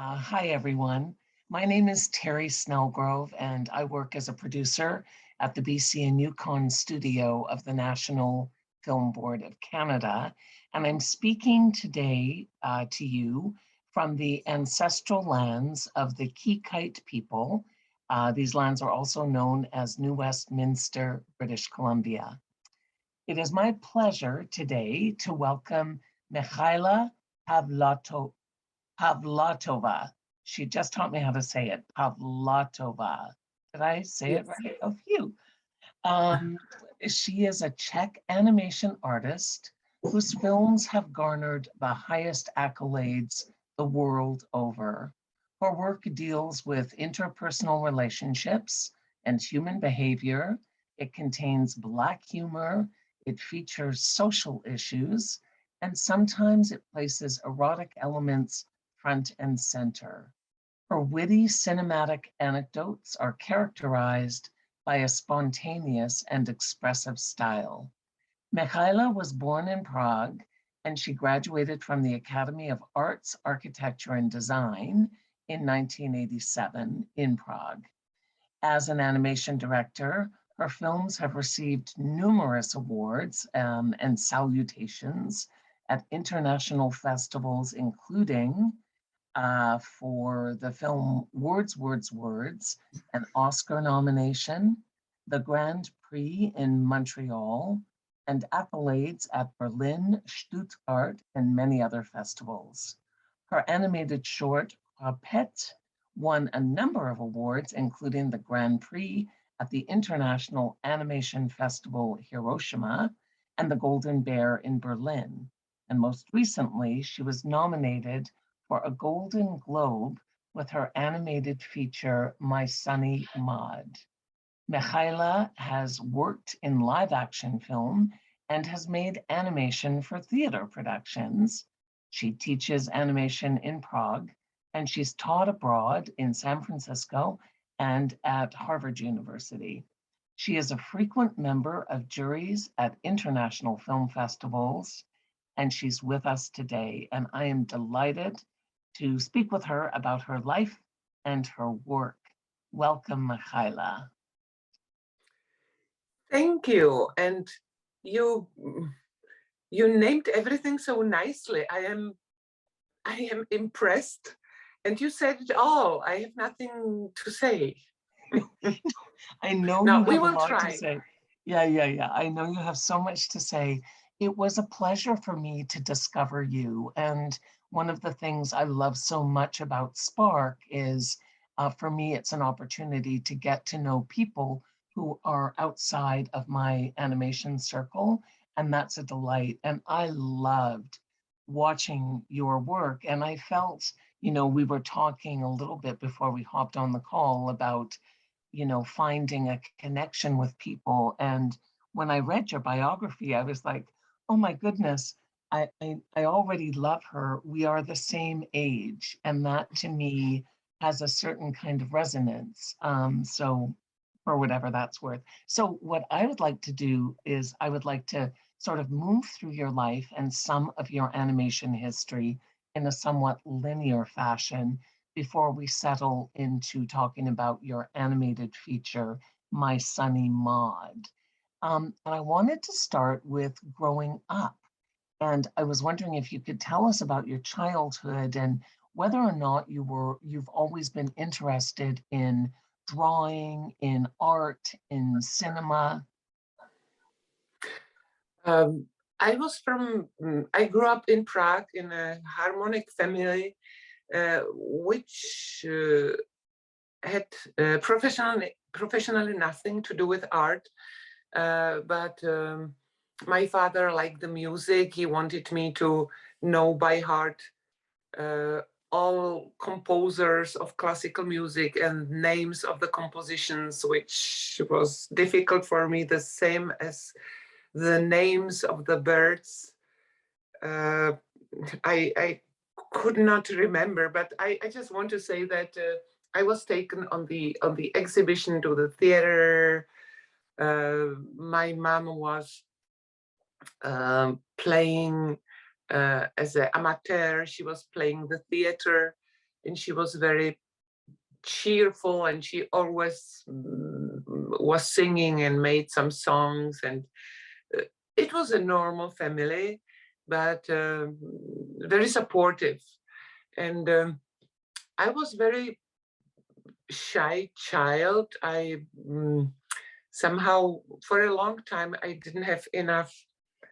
Hi, everyone. My name is Teri Snelgrove, and I work as a producer at the BC and Yukon studio of the National Film Board of Canada. And I'm speaking today to you from the ancestral lands of the KILOBYTE people. These lands are also known as New Westminster, British Columbia. It is my pleasure today to welcome Michaela Pavlátová. She just taught me how to say it, Pavlátová. Did I say it right? Oh, phew. She is a Czech animation artist whose films have garnered the highest accolades the world over. Her work deals with interpersonal relationships and human behavior. It contains Black humor. It features social issues, and sometimes it places erotic elements front and center. Her witty cinematic anecdotes are characterized by a spontaneous and expressive style. Michaela was born in Prague, and she graduated from the Academy of Arts, Architecture, and Design in 1987 in Prague. As an animation director, her films have received numerous awards and salutations at international festivals, including for the film Words, Words, Words, an Oscar nomination, the Grand Prix in Montreal, and accolades at Berlin, Stuttgart, and many other festivals. Her animated short, Repete, won a number of awards, including the Grand Prix at the International Animation Festival Hiroshima and the Golden Bear in Berlin. And most recently, she was nominated for a Golden Globe with her animated feature, My Sunny Maad. Michaela has worked in live action film and has made animation for theater productions. She teaches animation in Prague, and she's taught abroad in San Francisco and at Harvard University. She is a frequent member of juries at international film festivals, and she's with us today. And I am delighted to speak with her about her life and her work. Welcome, Michaela. Thank you. And you named everything so nicely. I am impressed. And you said it all. I have nothing to say. I know no, you we have will a lot try. to say. Yeah. I know you have so much to say. It was a pleasure for me to discover you. And one of the things I love so much about Spark is, for me, it's an opportunity to get to know people who are outside of my animation circle. And that's a delight. And I loved watching your work. And I felt, we were talking a little bit before we hopped on the call about, finding a connection with people. And when I read your biography, I was like, oh my goodness, I already love her. We are the same age. And that to me has a certain kind of resonance. So for whatever that's worth. So what I would like to do is I would like to sort of move through your life and some of your animation history in a somewhat linear fashion before we settle into talking about your animated feature, My Sunny Maad. And I wanted to start with growing up. And I was wondering if you could tell us about your childhood and whether or not you've always been interested in drawing, in art, in cinema. I grew up in Prague in a harmonic family, which had professionally nothing to do with art. But my father liked the music. He wanted me to know by heart all composers of classical music and names of the compositions, which was difficult for me, the same as the names of the birds. I could not remember, but I just want to say that I was taken on the exhibition to the theater. My mom was playing as an amateur. She was playing the theater. and she was very cheerful, and she always was singing and made some songs, and it was a normal family, but very supportive. And I was very shy child. I somehow, for a long time, I didn't have enough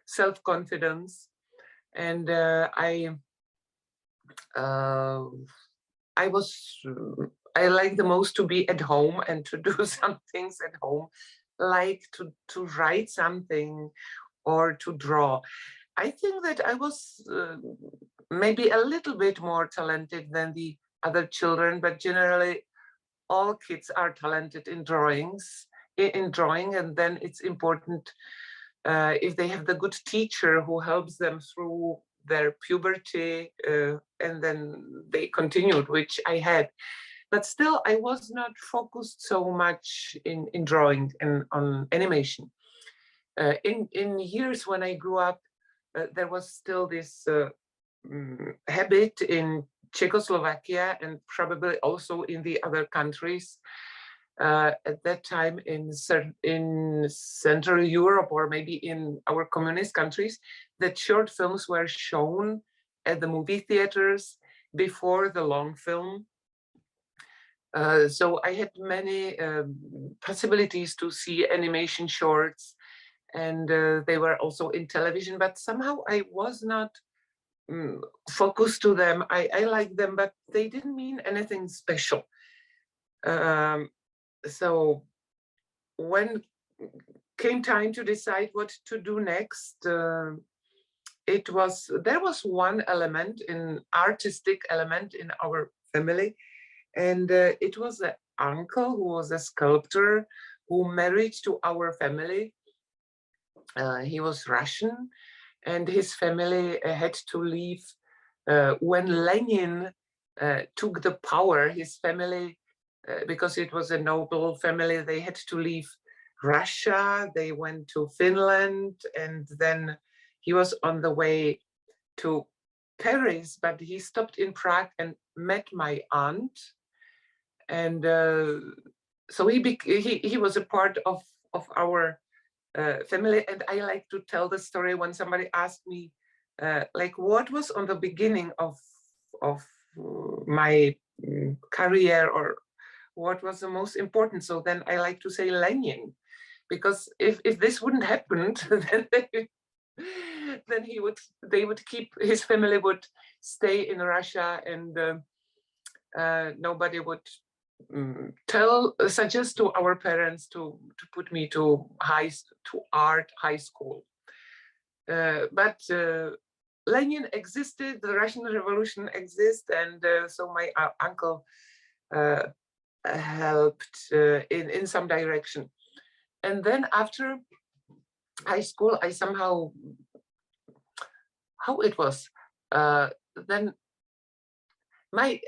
self-confidence, and I like the most to be at home and to do some things at home, like to write something or to draw. I think that I was maybe a little bit more talented than the other children, but generally all kids are talented in drawing, and then it's important if they have the good teacher who helps them through their puberty, and then they continued, which I had. But still, I was not focused so much in drawing and on animation. In years when I grew up, there was still this habit in Czechoslovakia and probably also in the other countries at that time in Central Europe, or maybe in our communist countries, that short films were shown at the movie theaters before the long film. So I had many possibilities to see animation shorts, and they were also in television, but somehow I was not focused to them. I liked them, but they didn't mean anything special. So when came time to decide what to do next, there was one element, an artistic element in our family, and it was an uncle who was a sculptor who married to our family. He was Russian, and his family had to leave when Lenin took the power. His family, because it was a noble family, they had to leave Russia. They went to Finland, and then he was on the way to Paris, but he stopped in Prague and met my aunt, and so he was a part of our family. And I like to tell the story when somebody asked me, like, what was on the beginning of my career, or what was the most important. So then I like to say Lenin, because if this wouldn't happen, then his family would stay in Russia, and nobody would suggest to our parents to put me to art high school. But Lenin existed, the Russian Revolution exists, and so my uncle helped in some direction. And then after high school, I somehow, how it was, then my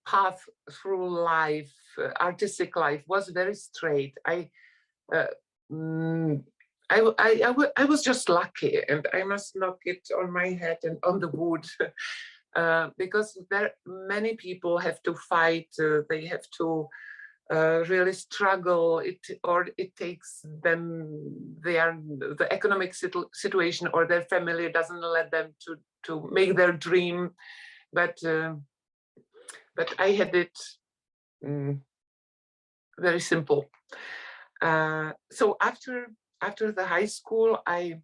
path through life, artistic life, was very straight. I was just lucky, and I must knock it on my head and on the wood, because many people have to fight. They have to really struggle. It takes them. The economic situation or their family doesn't let them to make their dream, but I had it very simple. So after the high school, I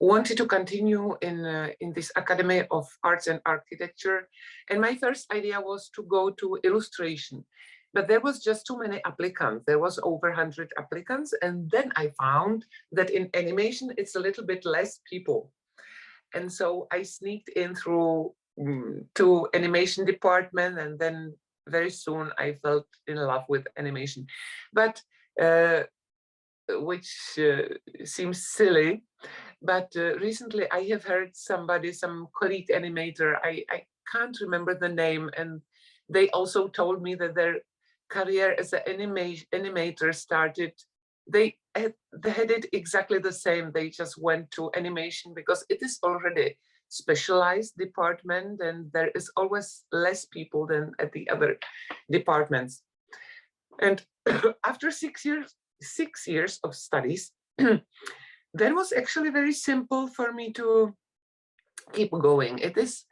wanted to continue in this Academy of Arts and Architecture, and my first idea was to go to illustration, but there was just too many applicants. There was over 100 applicants, and then I found that in animation it's a little bit less people, and so I sneaked in through to animation department, and then very soon I fell in love with animation. But which seems silly, but recently I have heard some colleague animator, I can't remember the name, and they also told me that their career as an animator started, they had it exactly the same. They just went to animation because it is already specialized department, and there is always less people than at the other departments. And after 6 years of studies, that was actually very simple for me to keep going. It is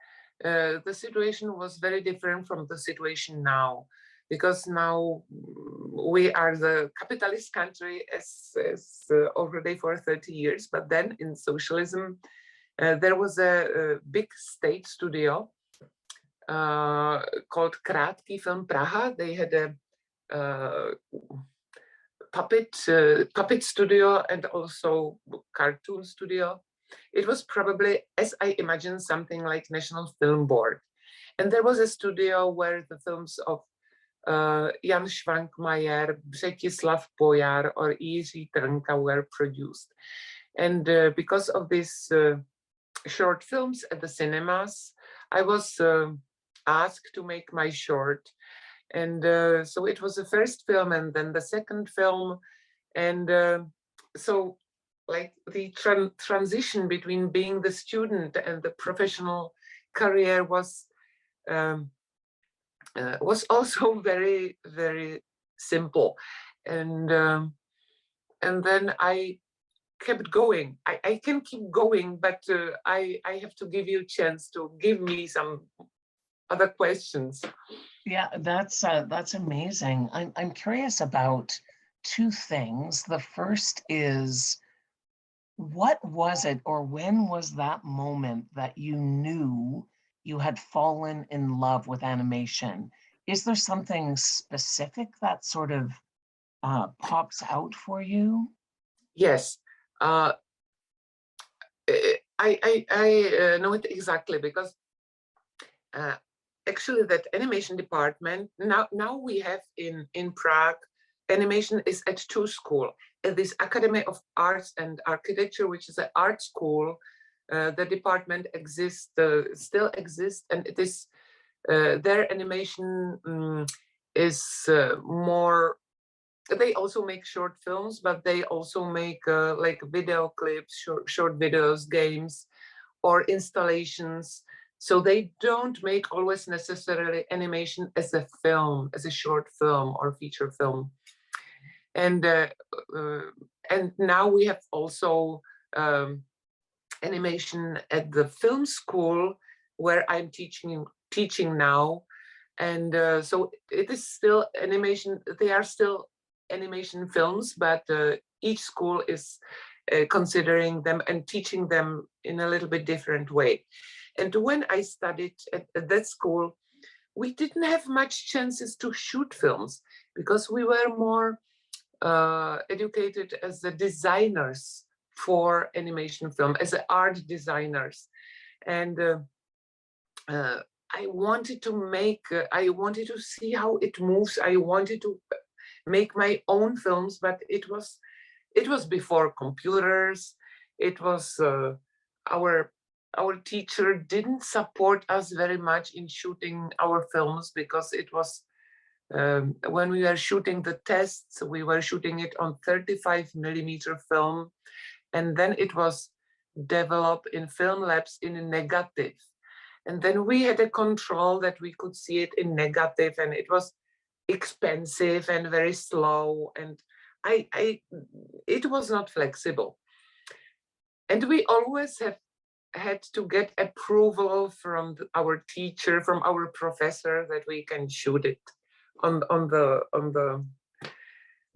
the situation was very different from the situation now, because now we are the capitalist country as already for 30 years. But then in socialism, there was a big state studio called Krátký film Praha. They had a puppet studio and also cartoon studio. It was probably, as I imagine, something like National Film Board. And there was a studio where the films of Jan Švankmajer, Břetislav Pojar, or Jiří Trnka were produced. And because of these short films at the cinemas, I was asked to make my short. And so it was the first film and then the second film. And so like the transition between being the student and the professional career was also very, very simple. And then I kept going. I can keep going, but I have to give you a chance to give me some other questions. Yeah, that's amazing. I'm curious about two things. The first is, what was it, or when was that moment that you knew you had fallen in love with animation? Is there something specific that sort of pops out for you? Yes, I know it exactly, because actually that animation department, now we have in Prague, animation is at 2 schools. At this Academy of Arts and Architecture, which is an art school, the department exists, still exists, and it is their animation is more. They also make short films, but they also make like video clips, short videos, games, or installations. So they don't make always necessarily animation as a film, as a short film or feature film. And now we have also animation at the film school where I'm teaching now. And so it is still animation. They are still animation films, but each school is considering them and teaching them in a little bit different way. And when I studied at that school, we didn't have much chances to shoot films because we were more educated as the designers for animation film, as the art designers. And I wanted to see how it moves. I wanted to make my own films, but it was before computers. It was our teacher didn't support us very much in shooting our films, because it was when we were shooting the tests, we were shooting it on 35mm film, and then it was developed in film labs in a negative. And then we had a control that we could see it in negative, and it was expensive and very slow, and it was not flexible. And we always have had to get approval from our teacher, from our professor, that we can shoot it on the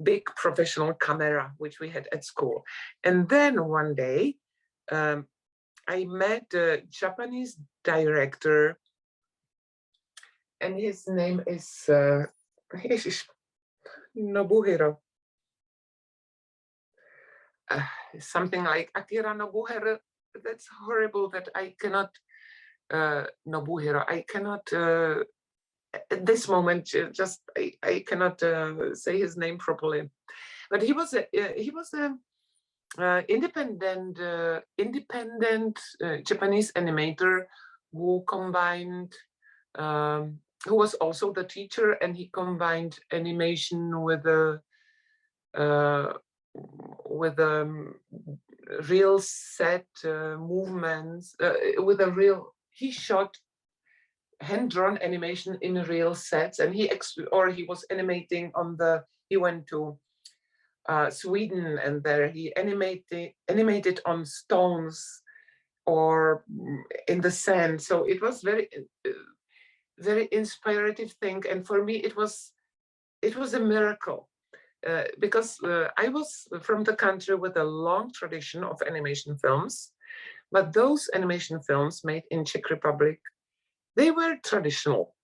big professional camera which we had at school. And then one day I met a Japanese director, and his name is Nobuhiro. Something like Akira Nobuhiro. That's horrible that I cannot, Nobuhiro, I cannot, at this moment, just I cannot say his name properly. But he was a independent Japanese animator who combined, who was also the teacher, and he combined animation with real set movements with a real, he shot hand-drawn animation in real sets, and he was animating on the, he went to Sweden, and there he animated on stones or in the sand. So it was very inspirative thing, and for me it was a miracle. Because I was from the country with a long tradition of animation films, but those animation films made in Czech Republic, they were traditional.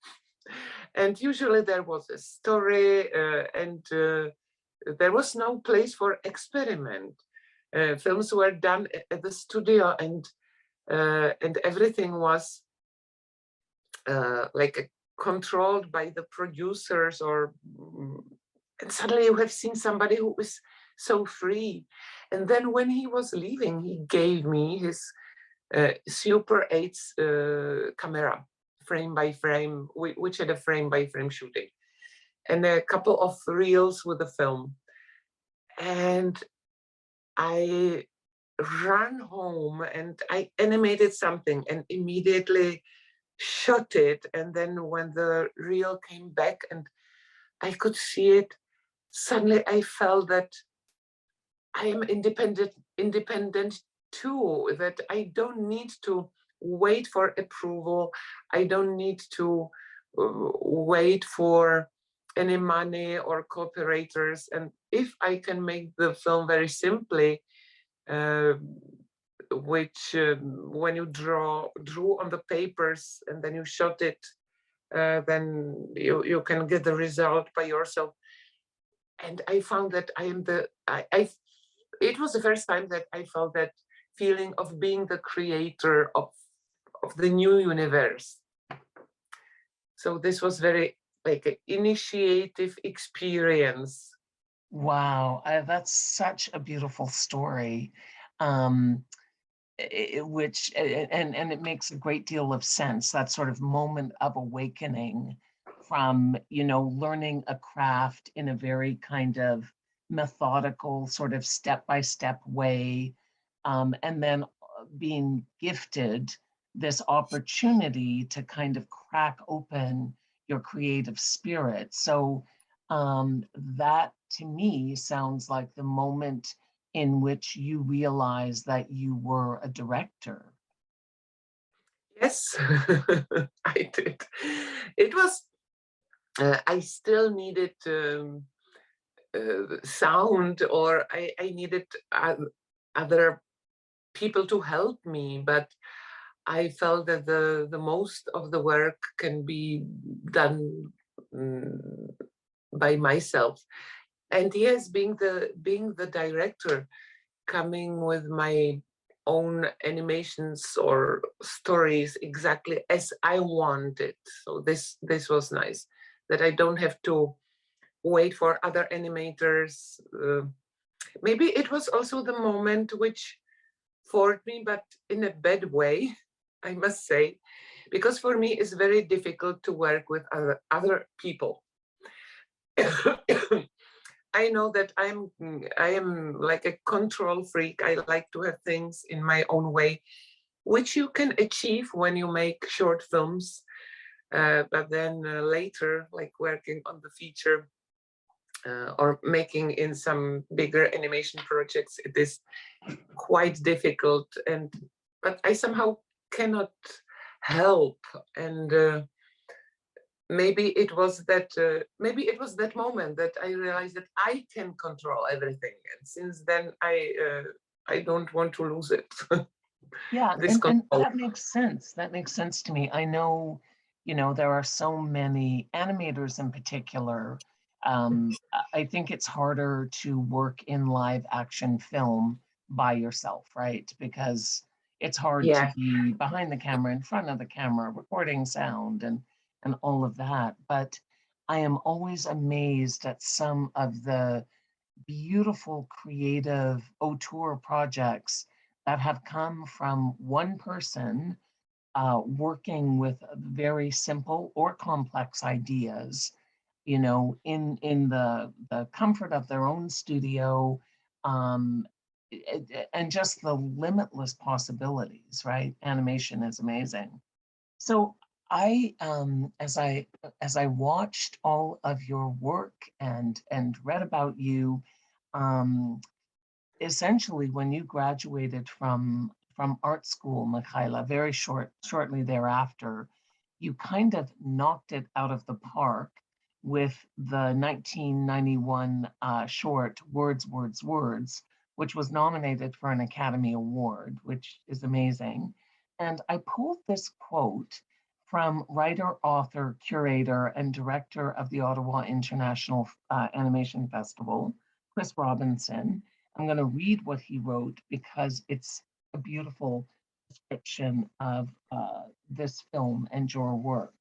And usually there was a story and there was no place for experiment. Films were done at the studio, and everything was like controlled by the producers, and suddenly you have seen somebody who is so free. And then when he was leaving, he gave me his Super 8 camera, frame by frame, which had a frame by frame shooting, and a couple of reels with the film. And I ran home and I animated something and immediately shot it. And then when the reel came back and I could see it, suddenly I felt that I am independent too, that I don't need to wait for approval. I don't need to wait for any money or cooperators. And if I can make the film very simply, which when you drew on the papers and then you shot it, then you can get the result by yourself. And I found that it was the first time that I felt that feeling of being the creator of the new universe. So this was very like an initiative experience. Wow, that's such a beautiful story, which and it makes a great deal of sense. That sort of moment of awakening from, you know, learning a craft in a very kind of methodical, sort of step-by-step way, and then being gifted this opportunity to kind of crack open your creative spirit. So that to me sounds like the moment in which you realize that you were a director. Yes, I did. It was, I still needed sound, or I needed other people to help me, but I felt that the most of the work can be done by myself. And yes, being the director, coming with my own animations or stories exactly as I wanted. So this was nice, that I don't have to wait for other animators. Maybe it was also the moment which formed me, but in a bad way, I must say, because for me it's very difficult to work with other people. I know that I am like a control freak. I like to have things in my own way, which you can achieve when you make short films. But then later, like working on the feature or making in some bigger animation projects, it is quite difficult. But I somehow cannot help. And maybe it was that moment that I realized that I can control everything, and since then I don't want to lose it. Yeah, This and control. that makes sense. That makes sense to me. I know, you know, there are so many animators in particular. I think it's harder to work in live action film by yourself, right? Because it's hard to Yeah. be behind the camera, in front of the camera, recording sound and all of that. But I am always amazed at some of the beautiful, creative auteur projects that have come from one person working with very simple or complex ideas, you know, in the comfort of their own studio, and just the limitless possibilities, right? Animation is amazing. So as I watched all of your work and read about you, um, essentially when you graduated from art school, Michaela, very shortly thereafter, you kind of knocked it out of the park with the 1991 short Words, Words, Words, which was nominated for an Academy Award, which is amazing. And I pulled this quote from writer, author, curator, and director of the Ottawa International Animation Festival, Chris Robinson. I'm going to read what he wrote because it's a beautiful description of this film and your work.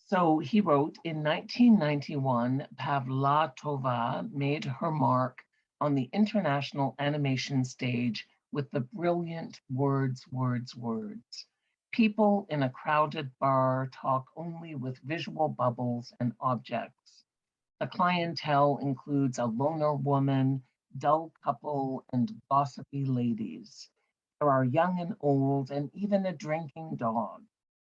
So he wrote, in 1991, Pavlátová made her mark on the international animation stage with the brilliant Words, Words, Words. People in a crowded bar talk only with visual bubbles and objects. The clientele includes a loner woman, dull couple, and gossipy ladies. There are young and old, and even a drinking dog.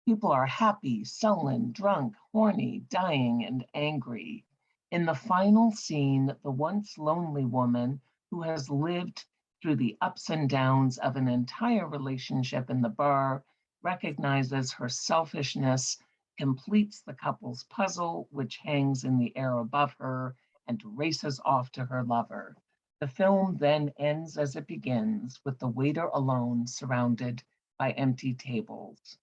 People are happy, sullen, drunk, horny, dying, and angry. In the final scene, the once lonely woman who has lived through the ups and downs of an entire relationship in the bar recognizes her selfishness, completes the couple's puzzle, which hangs in the air above her, and races off to her lover. The film then ends as it begins, with the waiter alone, surrounded by empty tables.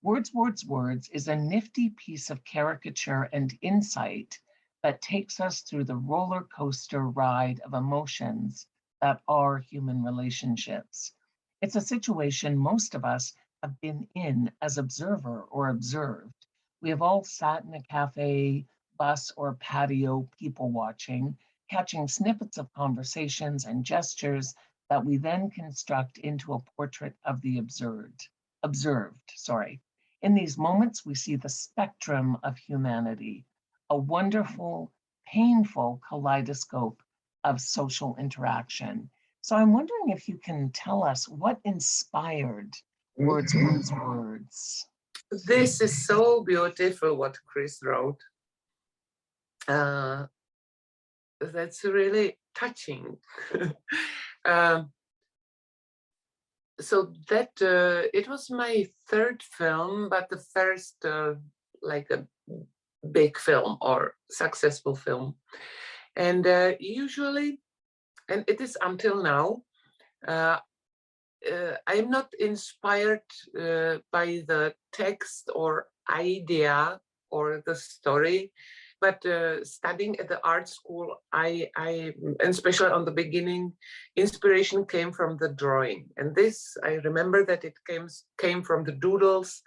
Words, Words, Words is a nifty piece of caricature and insight that takes us through the roller coaster ride of emotions that are human relationships. It's a situation most of us have been in as observer or observed. We have all sat in a cafe, bus, or patio people watching, catching snippets of conversations and gestures that we then construct into a portrait of the observed. In these moments, we see the spectrum of humanity, a wonderful, painful kaleidoscope of social interaction. So I'm wondering if you can tell us what inspired Words, Words, Words. This is so beautiful what Chris wrote. That's really touching. So that it was my third film, but the first like a big film or successful film. And usually, and it is until now, I'm not inspired by the text or idea or the story, but studying at the art school, and especially on the beginning, inspiration came from the drawing. And this, I remember that it came from the doodles.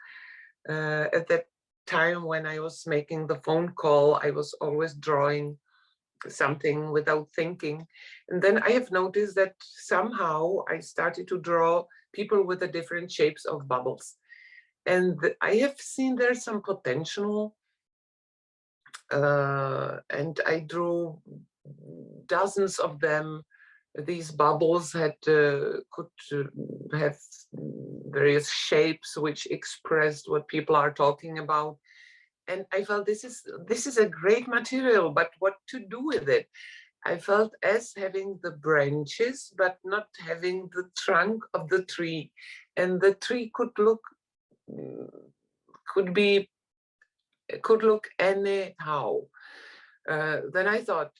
At that time when I was making the phone call, I was always drawing something without thinking. And then I have noticed that somehow I started to draw people with the different shapes of bubbles. And I have seen there's some potential. And I drew dozens of them. These bubbles could have various shapes which expressed what people are talking about. And I felt this is a great material, but what to do with it? I felt as having the branches, but not having the trunk of the tree. And the tree could look anyhow. Then I thought,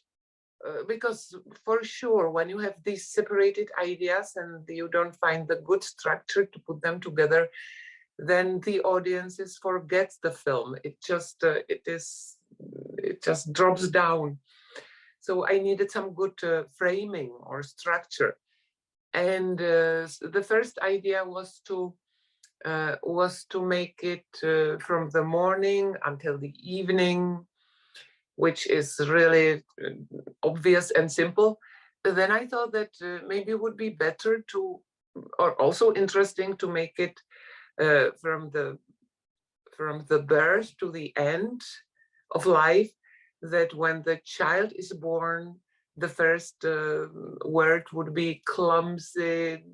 because for sure, when you have these separated ideas and you don't find the good structure to put them together, then the audiences forgets the film. It just drops down. So I needed some good framing or structure. And the first idea was to make it from the morning until the evening, which is really obvious and simple. Then I thought that maybe it would be better to, or also interesting to make it from the birth to the end of life, that when the child is born, the first word would be clumsy,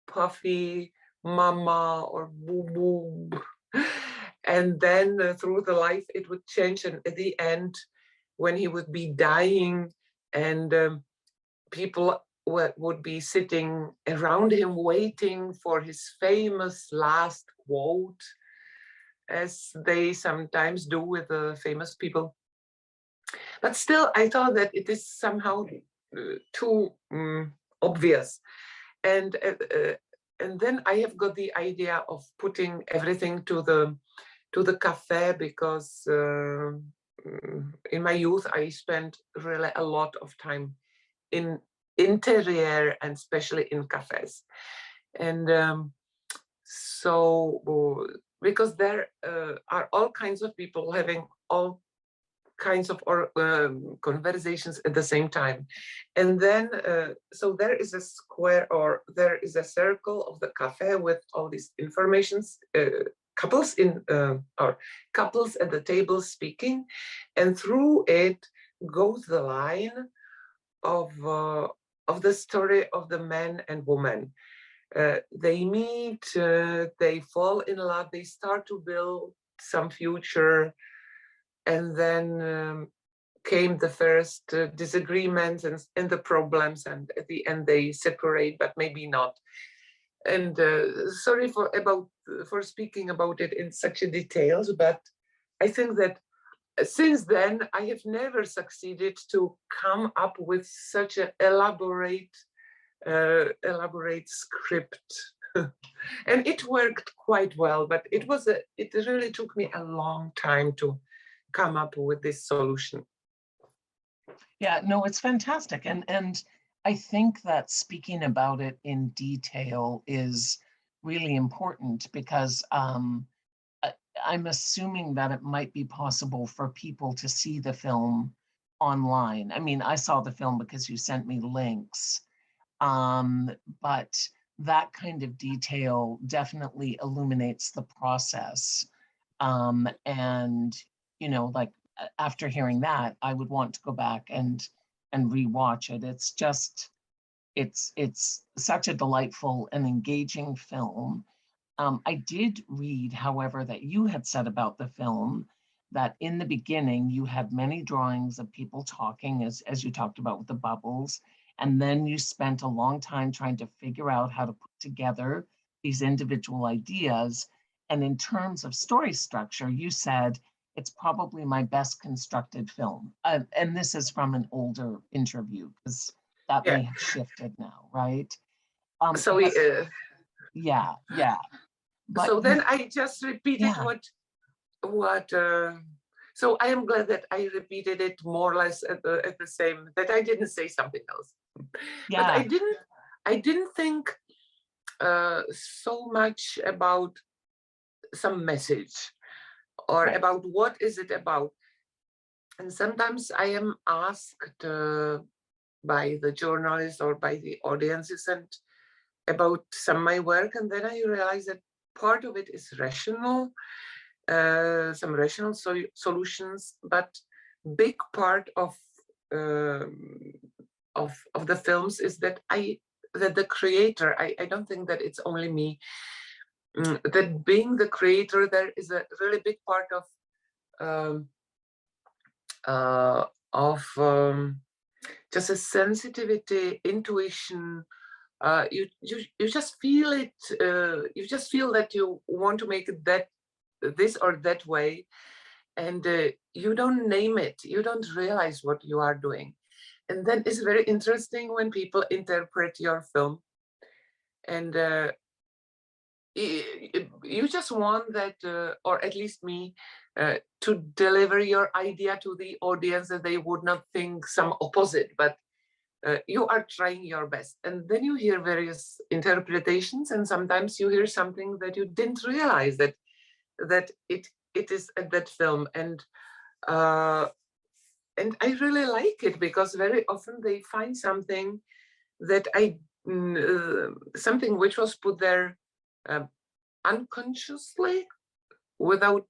puffy, mama, or boo boo. And then through the life it would change, and at the end, when he would be dying, and people would be sitting around him waiting for his famous last quote, as they sometimes do with the famous people. But still, I thought that it is somehow too obvious. And then I have got the idea of putting everything to the cafe, because in my youth I spent really a lot of time in interior, and especially in cafes. And so because there are all kinds of people having all kinds of conversations at the same time. And then so there is a square, or there is a circle of the cafe with all these informations, couples or couples at the table speaking, and through it goes the line of the story of the man and woman. They meet, they fall in love, they start to build some future, and then came the first disagreements and the problems, and at the end they separate, but maybe not. And sorry for speaking about it in such a details, but I think that since then I have never succeeded to come up with such an elaborate script. And it worked quite well, but it really took me a long time to come up with this solution. Yeah, no, it's fantastic. And I think that speaking about it in detail is really important, because I'm assuming that it might be possible for people to see the film online. I mean, I saw the film because you sent me links, but that kind of detail definitely illuminates the process. And, you know, like after hearing that, I would want to go back and rewatch it. It's just, it's such a delightful and engaging film. I did read, however, that you had said about the film that in the beginning you had many drawings of people talking, as you talked about with the bubbles, and then you spent a long time trying to figure out how to put together these individual ideas. And in terms of story structure, you said it's probably my best constructed film. And this is from an older interview, because that may have shifted now, right? So yeah. But so then I just repeated what so I am glad that I repeated it more or less at the same, that I didn't say something else. Yeah. But I didn't think so much about some message, or about what is it about. And sometimes I am asked by the journalists or by the audiences and about some of my work, and then I realize that part of it is rational, some rational solutions, but big part of the films is that the creator, I don't think that it's only me, that being the creator, there is a really big part of just a sensitivity, intuition. You just feel it. You just feel that you want to make it this or that way, and you don't name it. You don't realize what you are doing, and then it's very interesting when people interpret your film, and you just want that, or at least me, to deliver your idea to the audience that they would not think some opposite, but you are trying your best. And then you hear various interpretations, and sometimes you hear something that you didn't realize that it is at that film. And I really like it, because very often they find something that something which was put there unconsciously, without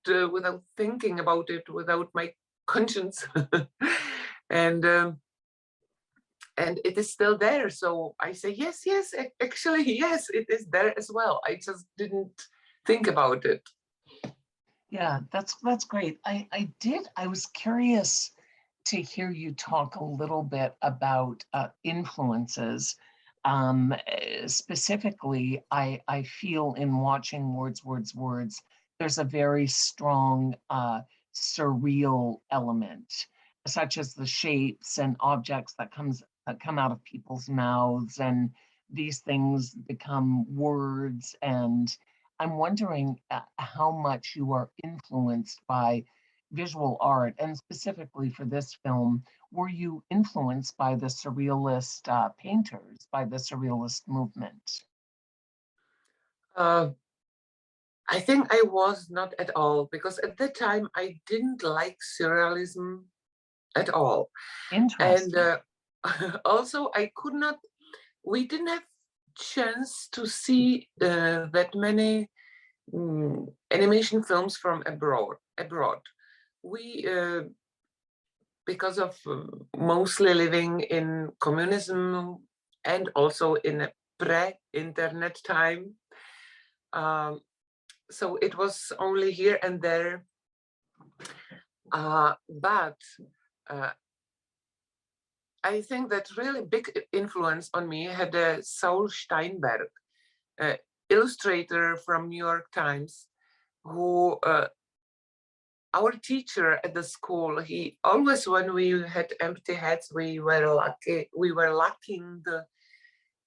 thinking about it, without my conscience. And and it is still there. So I say, yes, actually, yes, it is there as well. I just didn't think about it. Yeah, that's great. I was curious to hear you talk a little bit about influences. Specifically, I feel in watching Words, there's a very strong surreal element, such as the shapes and objects that come out of people's mouths, and these things become words. And I'm wondering how much you are influenced by visual art, and specifically for this film, were you influenced by the surrealist painters, by the surrealist movement? Uh, I think I was not at all, because at that time I didn't like surrealism at all. And Interesting. also we didn't have chance to see that many animation films from abroad. We, because of mostly living in communism and also in a pre-internet time, so it was only here and there. But I think that really big influence on me had Saul Steinberg, illustrator from New York Times, who our teacher at the school. He always, when we had empty heads, we were lacking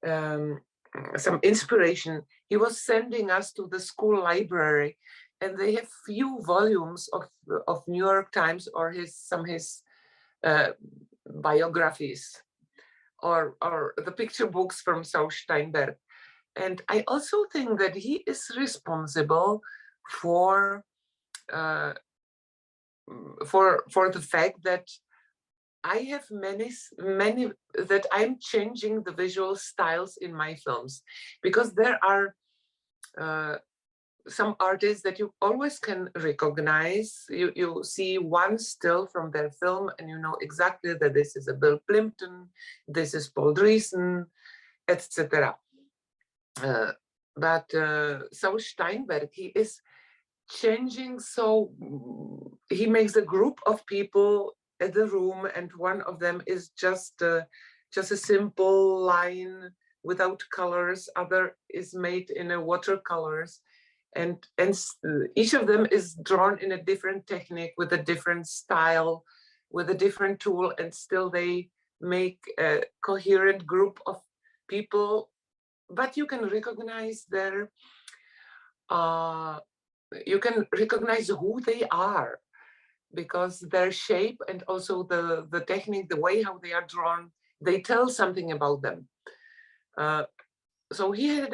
some inspiration. He was sending us to the school library, and they have few volumes of New York Times or some his biographies, or the picture books from Saul Steinberg. And I also think that he is responsible for the fact that I have many that I'm changing the visual styles in my films, because there are some artists that you always can recognize. You see one still from their film and you know exactly that this is a Bill Plimpton, this is Paul Driessen, etc. But Saul Steinberg, he is changing, so he makes a group of people at the room, and one of them is just a simple line without colors, other is made in a watercolors, and each of them is drawn in a different technique, with a different style, with a different tool, and still they make a coherent group of people. But you can recognize you can recognize who they are, because their shape and also the technique, the way how they are drawn, they tell something about them. So he had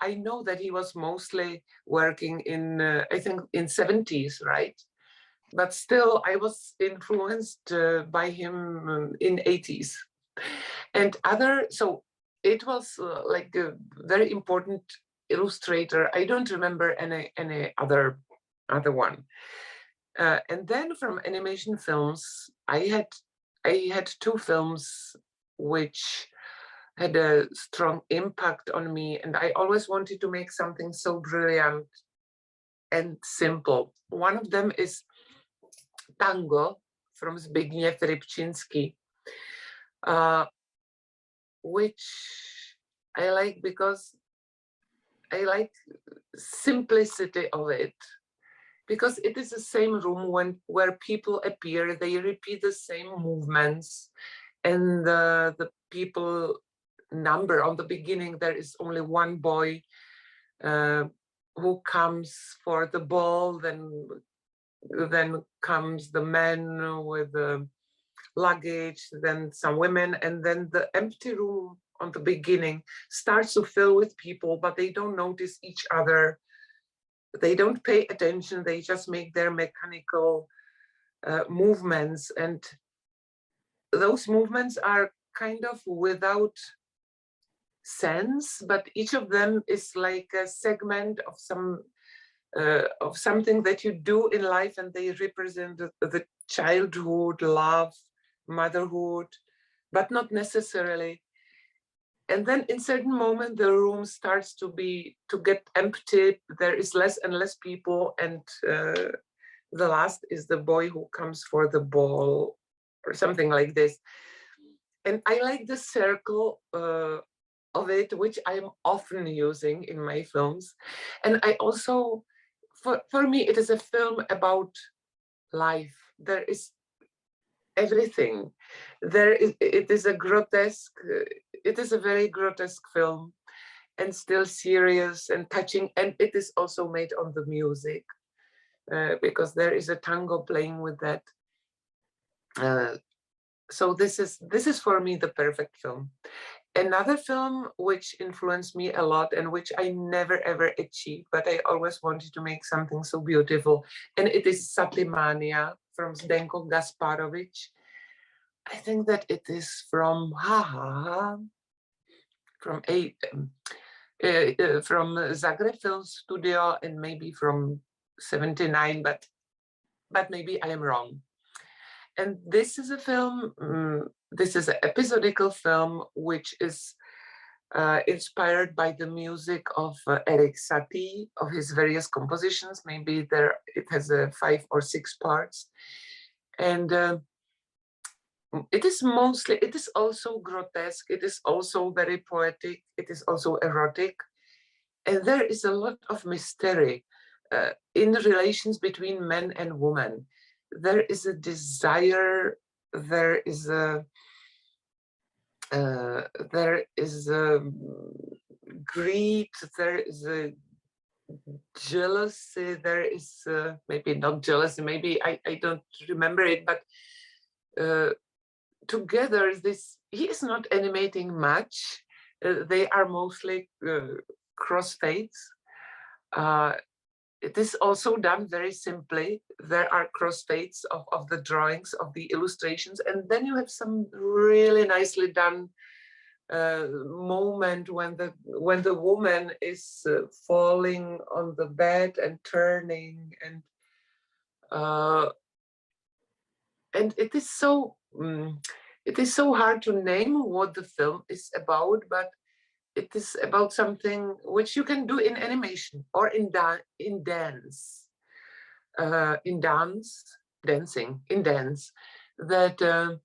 I know that he was mostly working in, I think in 70s, right? But still I was influenced by him in 80s. And so it was like a very important illustrator. I don't remember any other one. And then from animation films, I had two films which had a strong impact on me, and I always wanted to make something so brilliant and simple. One of them is Tango from Zbigniew Rybczynski, which I like because I like simplicity of it, because it is the same room where people appear, they repeat the same movements, and the people number. On the beginning, there is only one boy who comes for the ball, then comes the man with the luggage, then some women, and then the empty room on the beginning starts to fill with people, but they don't notice each other. They don't pay attention. They just make their mechanical movements, and those movements are kind of without sense, but each of them is like a segment of something that you do in life, and they represent the childhood, love, motherhood, but not necessarily. And then in certain moment, the room starts to get empty. There is less and less people. And the last is the boy who comes for the ball or something like this. And I like the circle of it, which I'm often using in my films. And I also, for me, it is a film about life. There is everything. It is a grotesque, it is a very grotesque film, and still serious and touching. And it is also made on the music, because there is a tango playing with that. So this is for me the perfect film. Another film which influenced me a lot and which I never ever achieved, but I always wanted to make something so beautiful, and it is Satimania from Zdenko Gasparovich. I think that it is from from Zagreb Film Studio, and maybe from 79, but maybe I am wrong. And this is a film, this is an episodical film, which is inspired by the music of Erik Satie, of his various compositions. Maybe it has 5 or 6 parts. And it is also grotesque, it is also very poetic, it is also erotic. And there is a lot of mystery in the relations between men and women. There is a desire, there is a greed, there is a jealousy, there is maybe not jealousy, maybe I don't remember it, but together he is not animating much. They are mostly crossfades. It is also done very simply. There are crossfades of the drawings, of the illustrations, and then you have some really nicely done moment when the woman is falling on the bed and turning, and it is so hard to name what the film is about, but it is about something which you can do in animation or in dance, that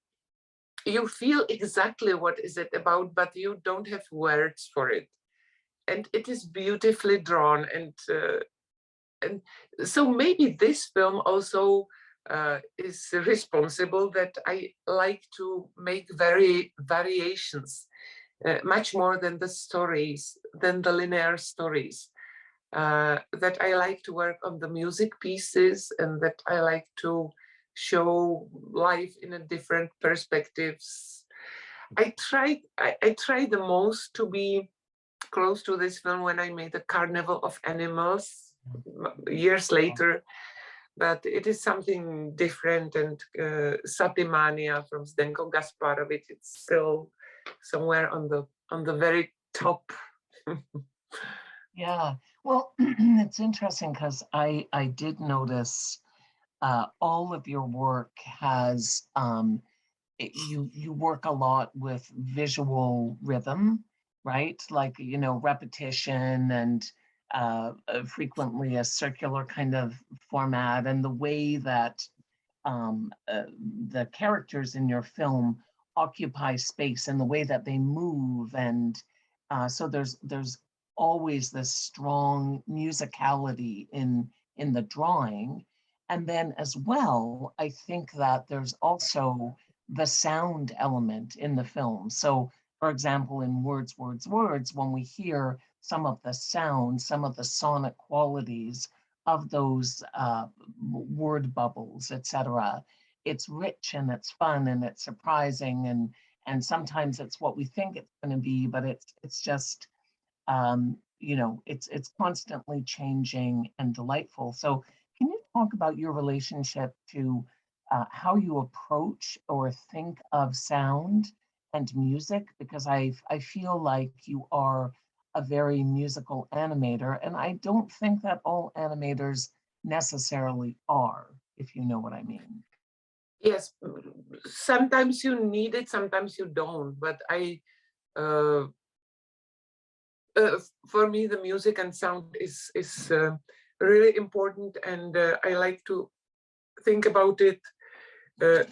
you feel exactly what is it about, but you don't have words for it. And it is beautifully drawn. And so maybe this film also is responsible that I like to make variations, much more than the stories, than the linear stories. That I like to work on the music pieces, and that I like to show life in a different perspectives. I tried the most to be close to this film when I made a Carnival of Animals years later, but it is something different. And Satimania from Zdenko Gasparovich, it's still somewhere on the very top. Yeah, well, it's interesting because I did notice all of your work has you work a lot with visual rhythm, right? Like, repetition and frequently a circular kind of format, and the way that the characters in your film occupy space and the way that they move. And so there's always this strong musicality in the drawing. And then as well, I think that there's also the sound element in the film. So for example, in Words, Words, Words, when we hear some of the sound, some of the sonic qualities of those word bubbles, etc., it's rich and it's fun and it's surprising, and sometimes it's what we think it's going to be, but it's just it's constantly changing and delightful. So can you talk about your relationship to how you approach or think of sound and music? Because I feel like you are a very musical animator, and I don't think that all animators necessarily are, if you know what I mean. Yes, sometimes you need it, sometimes you don't. But for me, the music and sound is really important, and I like to think about it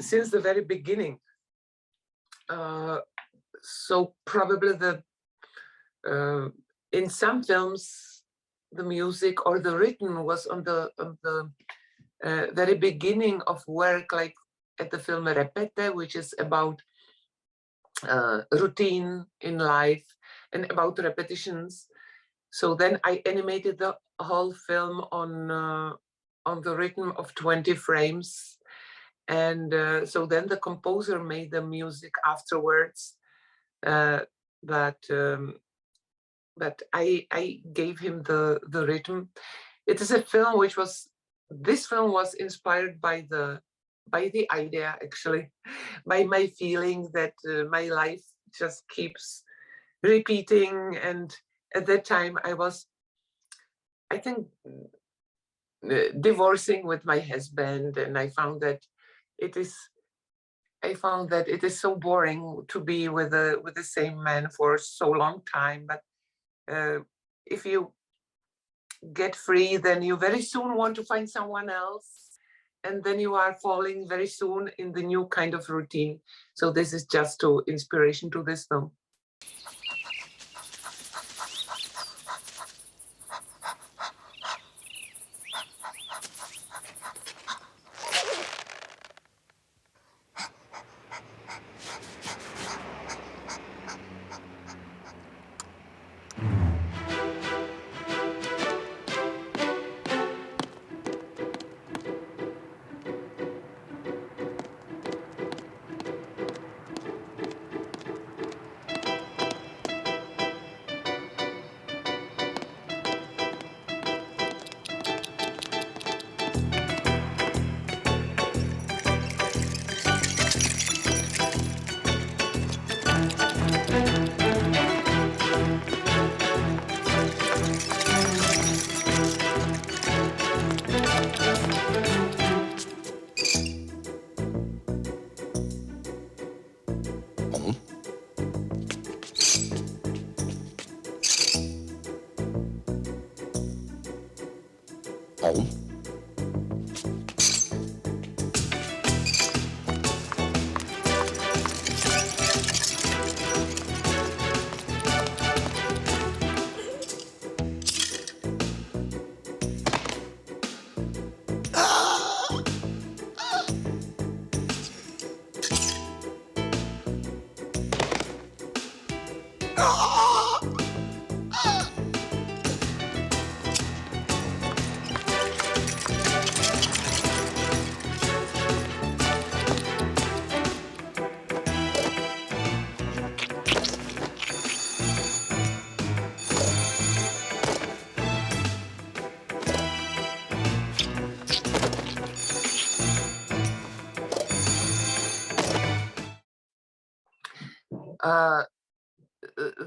since the very beginning. So probably in some films, the music or the rhythm was on the very beginning of work, like at the film Repete, which is about routine in life and about repetitions. So then I animated the whole film on the rhythm of 20 frames. And so then the composer made the music afterwards. But I gave him the rhythm. It is a film which was, this film was inspired by the idea, actually, by my feeling that my life just keeps repeating. And at that time I was, I think, divorcing with my husband, and I found that it is so boring to be with the same man for so long time. But if you get free, then you very soon want to find someone else, and then you are falling very soon in the new kind of routine. So this is just to inspiration to this film. Home.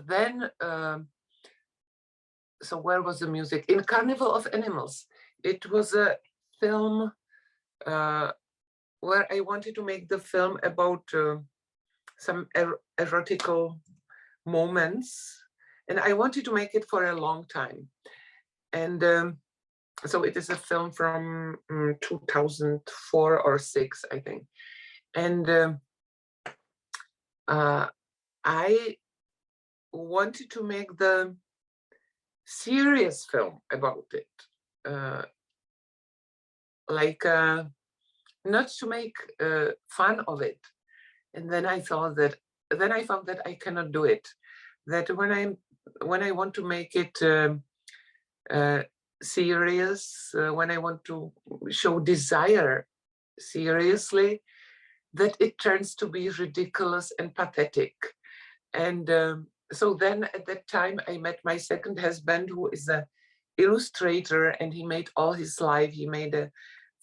Then, so where was the music? In Carnival of Animals. It was a film where I wanted to make the film about some erotical moments, and I wanted to make it for a long time. And so it is a film from 2004 or 6, I think. And I wanted to make the serious film about it, like not to make fun of it. And then I thought that, then I found that I cannot do it. That when I want to make it serious, when I want to show desire seriously, that it turns to be ridiculous and pathetic. And so then at that time I met my second husband, who is an illustrator, and he made all his life, he made a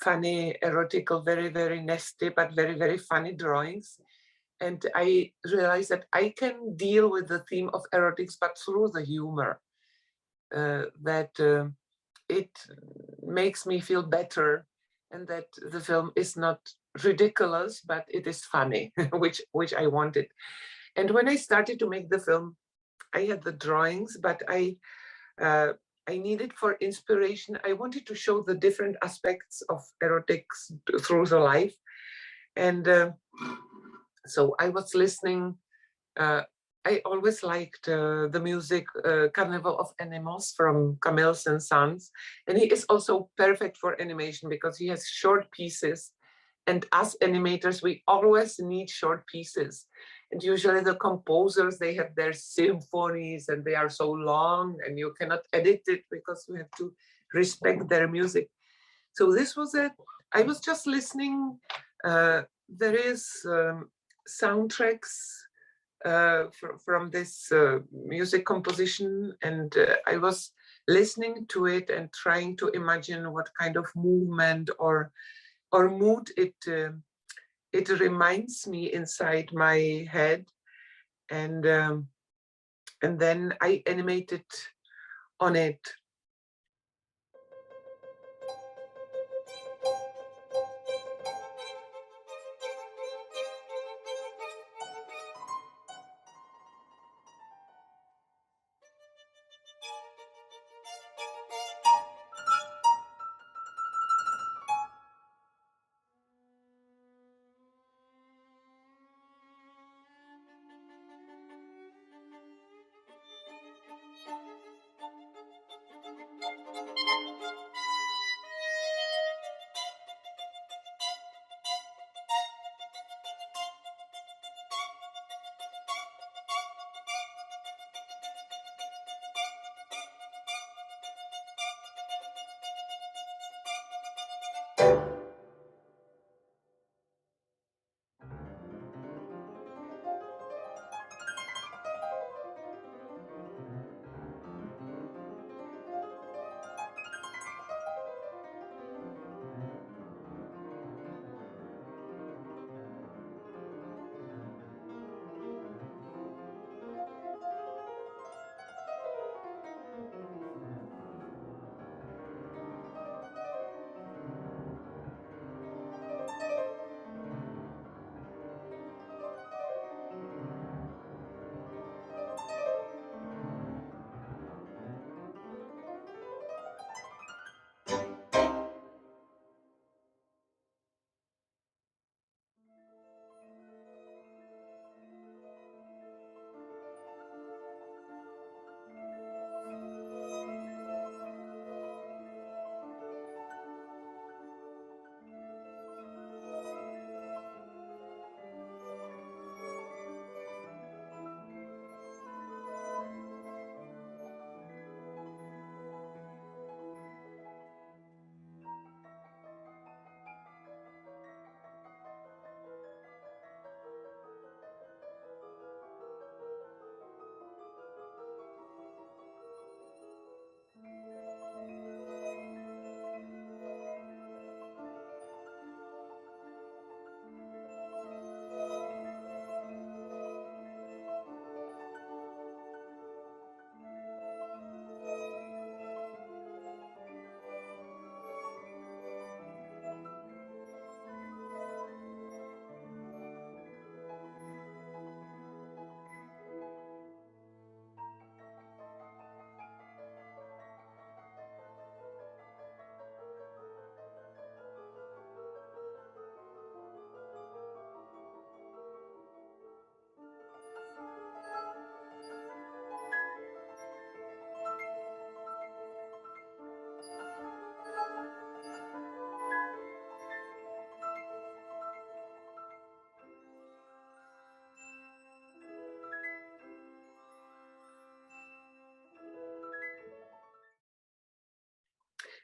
funny, erotical, very, very nasty, but very, very funny drawings. And I realized that I can deal with the theme of erotics, but through the humor, that it makes me feel better, and that the film is not ridiculous, but it is funny, which I wanted. And when I started to make the film, I had the drawings, but I needed for inspiration. I wanted to show the different aspects of erotics through the life. And so I was listening. I always liked the music Carnival of Animals from Camille Saint-Saëns. And he is also perfect for animation because he has short pieces. And us animators, we always need short pieces. And usually the composers, they have their symphonies and they are so long and you cannot edit it because you have to respect their music. So this was it. I was just listening. There is soundtracks from this music composition, and I was listening to it and trying to imagine what kind of movement or mood it reminds me inside my head, and then I animated on it.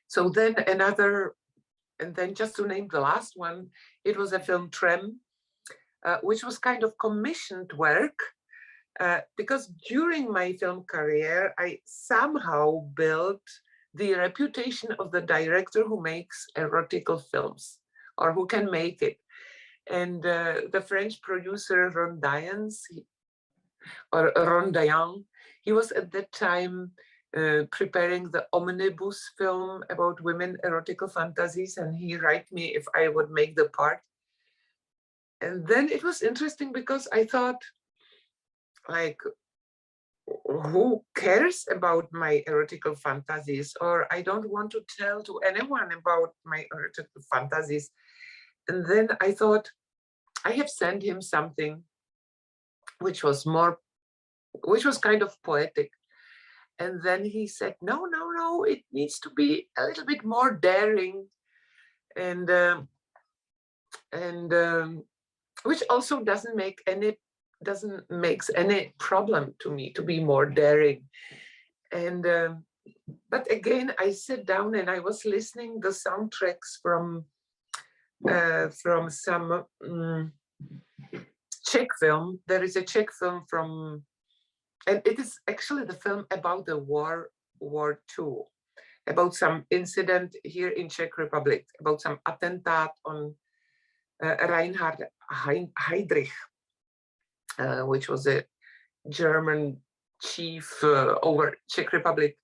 So then another, and then just to name the last one, it was a film Tram, which was kind of commissioned work, because during my film career, I somehow built the reputation of the director who makes erotical films, or who can make it. And the French producer Ron Dayan, he was at that time preparing the omnibus film about women erotical fantasies, and he wrote me if I would make the part. And then it was interesting because I thought, like, who cares about my erotical fantasies? Or I don't want to tell to anyone about my erotical fantasies. And then I thought, I have sent him something which was kind of poetic. And then he said, no, no, no, it needs to be a little bit more daring. And which also doesn't make any problem to me to be more daring. And but again, I sat down and I was listening the soundtracks from some Czech film. There is a Czech film from, and it is actually the film about the War II, about some incident here in Czech Republic, about some attentat on Reinhard Heydrich, which was a German chief over Czech Republic.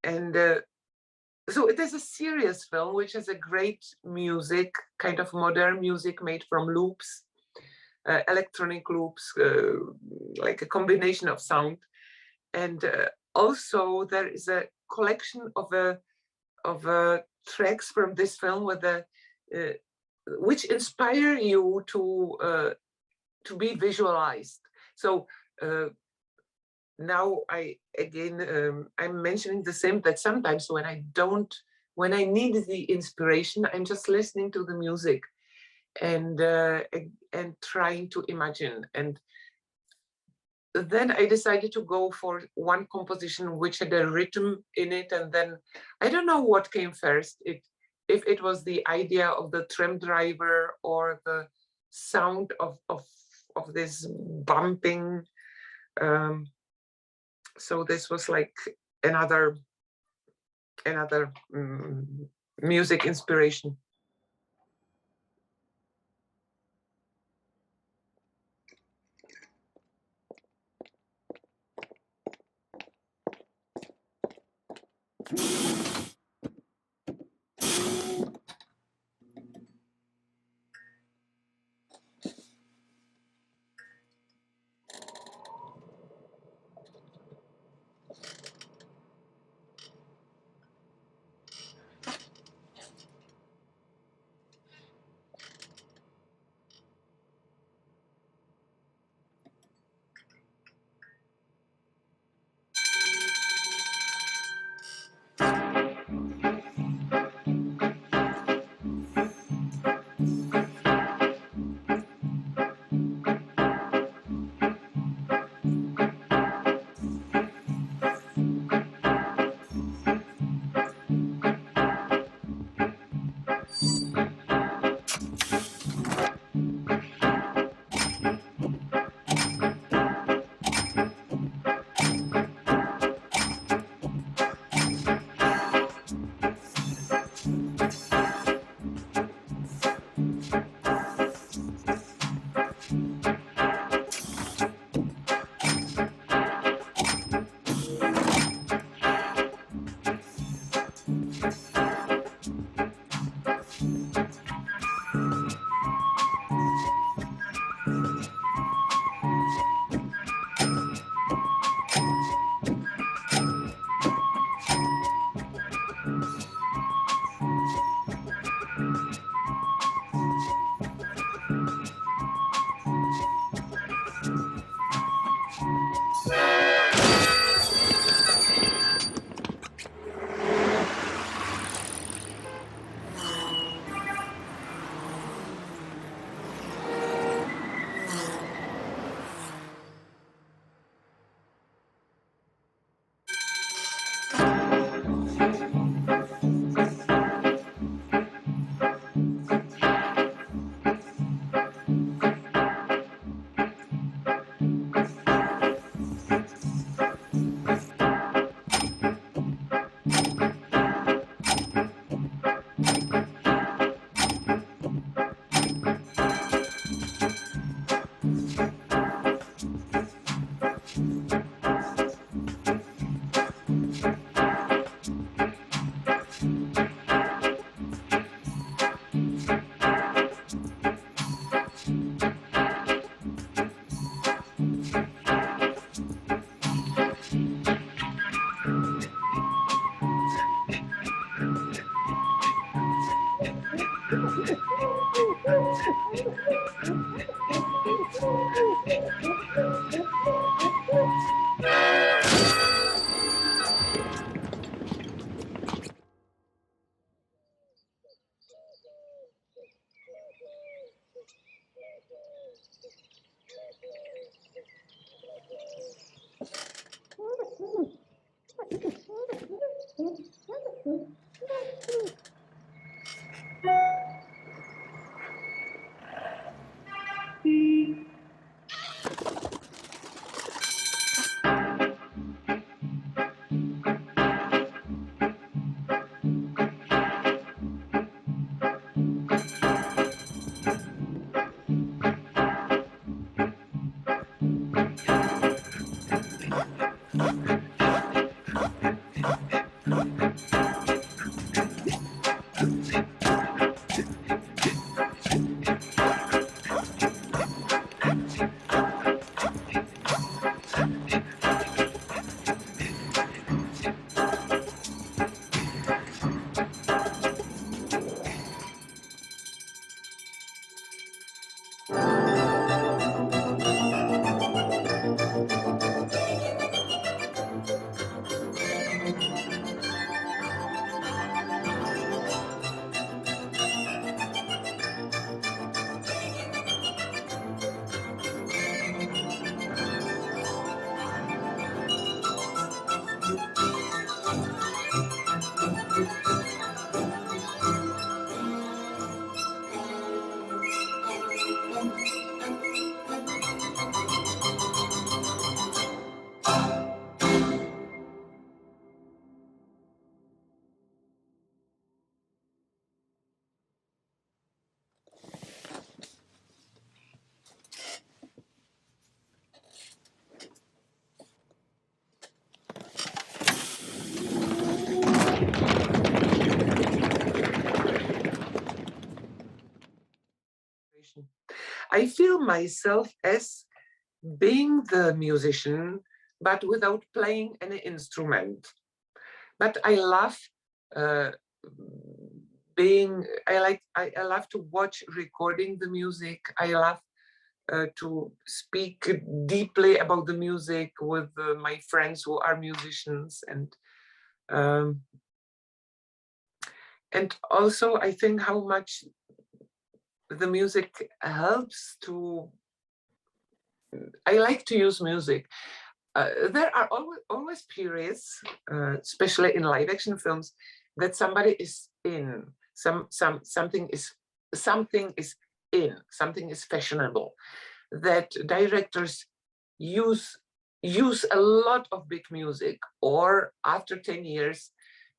And so it is a serious film, which has a great music, kind of modern music made from loops, electronic loops, like a combination of sound. And also there is a collection of tracks from this film with which inspire you to be visualized. So now I'm mentioning the same, that sometimes when I need the inspiration, I'm just listening to the music and trying to imagine. And then I decided to go for one composition which had a rhythm in it, and then I don't know what came first. If it was the idea of the tram driver or the sound of this bumping. So this was like another music inspiration. I feel myself as being the musician, but without playing any instrument. But I love I love to watch recording the music. I love to speak deeply about the music with my friends who are musicians, and also I think how much the music helps to. I like to use music. There are always periods, especially in live action films, that somebody is in, something is in, something is fashionable, that directors use a lot of big music, or after 10 years,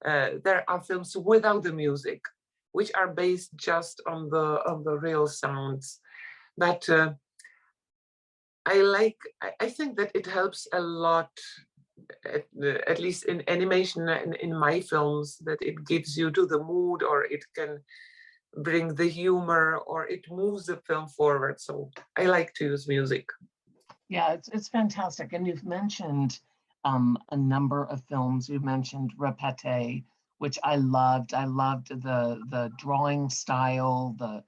there are films without the music, which are based just on the real sounds. But I think that it helps a lot, at least in animation and in my films, that it gives you to the mood, or it can bring the humor, or it moves the film forward. So I like to use music. Yeah, it's fantastic. And you've mentioned a number of films. You mentioned Repete, which I loved. I loved the drawing style, the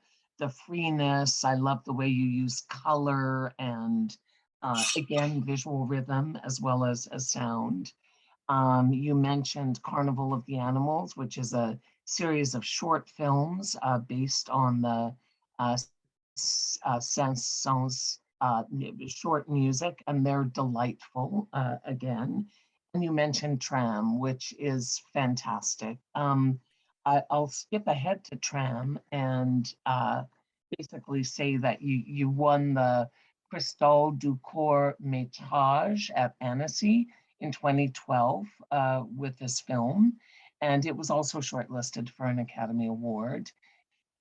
freeness. I love the way you use color and again, visual rhythm as well as sound. You mentioned Carnival of the Animals, which is a series of short films based on the Saint-Saëns short music, and they're delightful again. And you mentioned Tram, which is fantastic. I'll skip ahead to Tram and basically say that you won the Cristal du Court Métrage at Annecy in 2012 with this film. And it was also shortlisted for an Academy Award.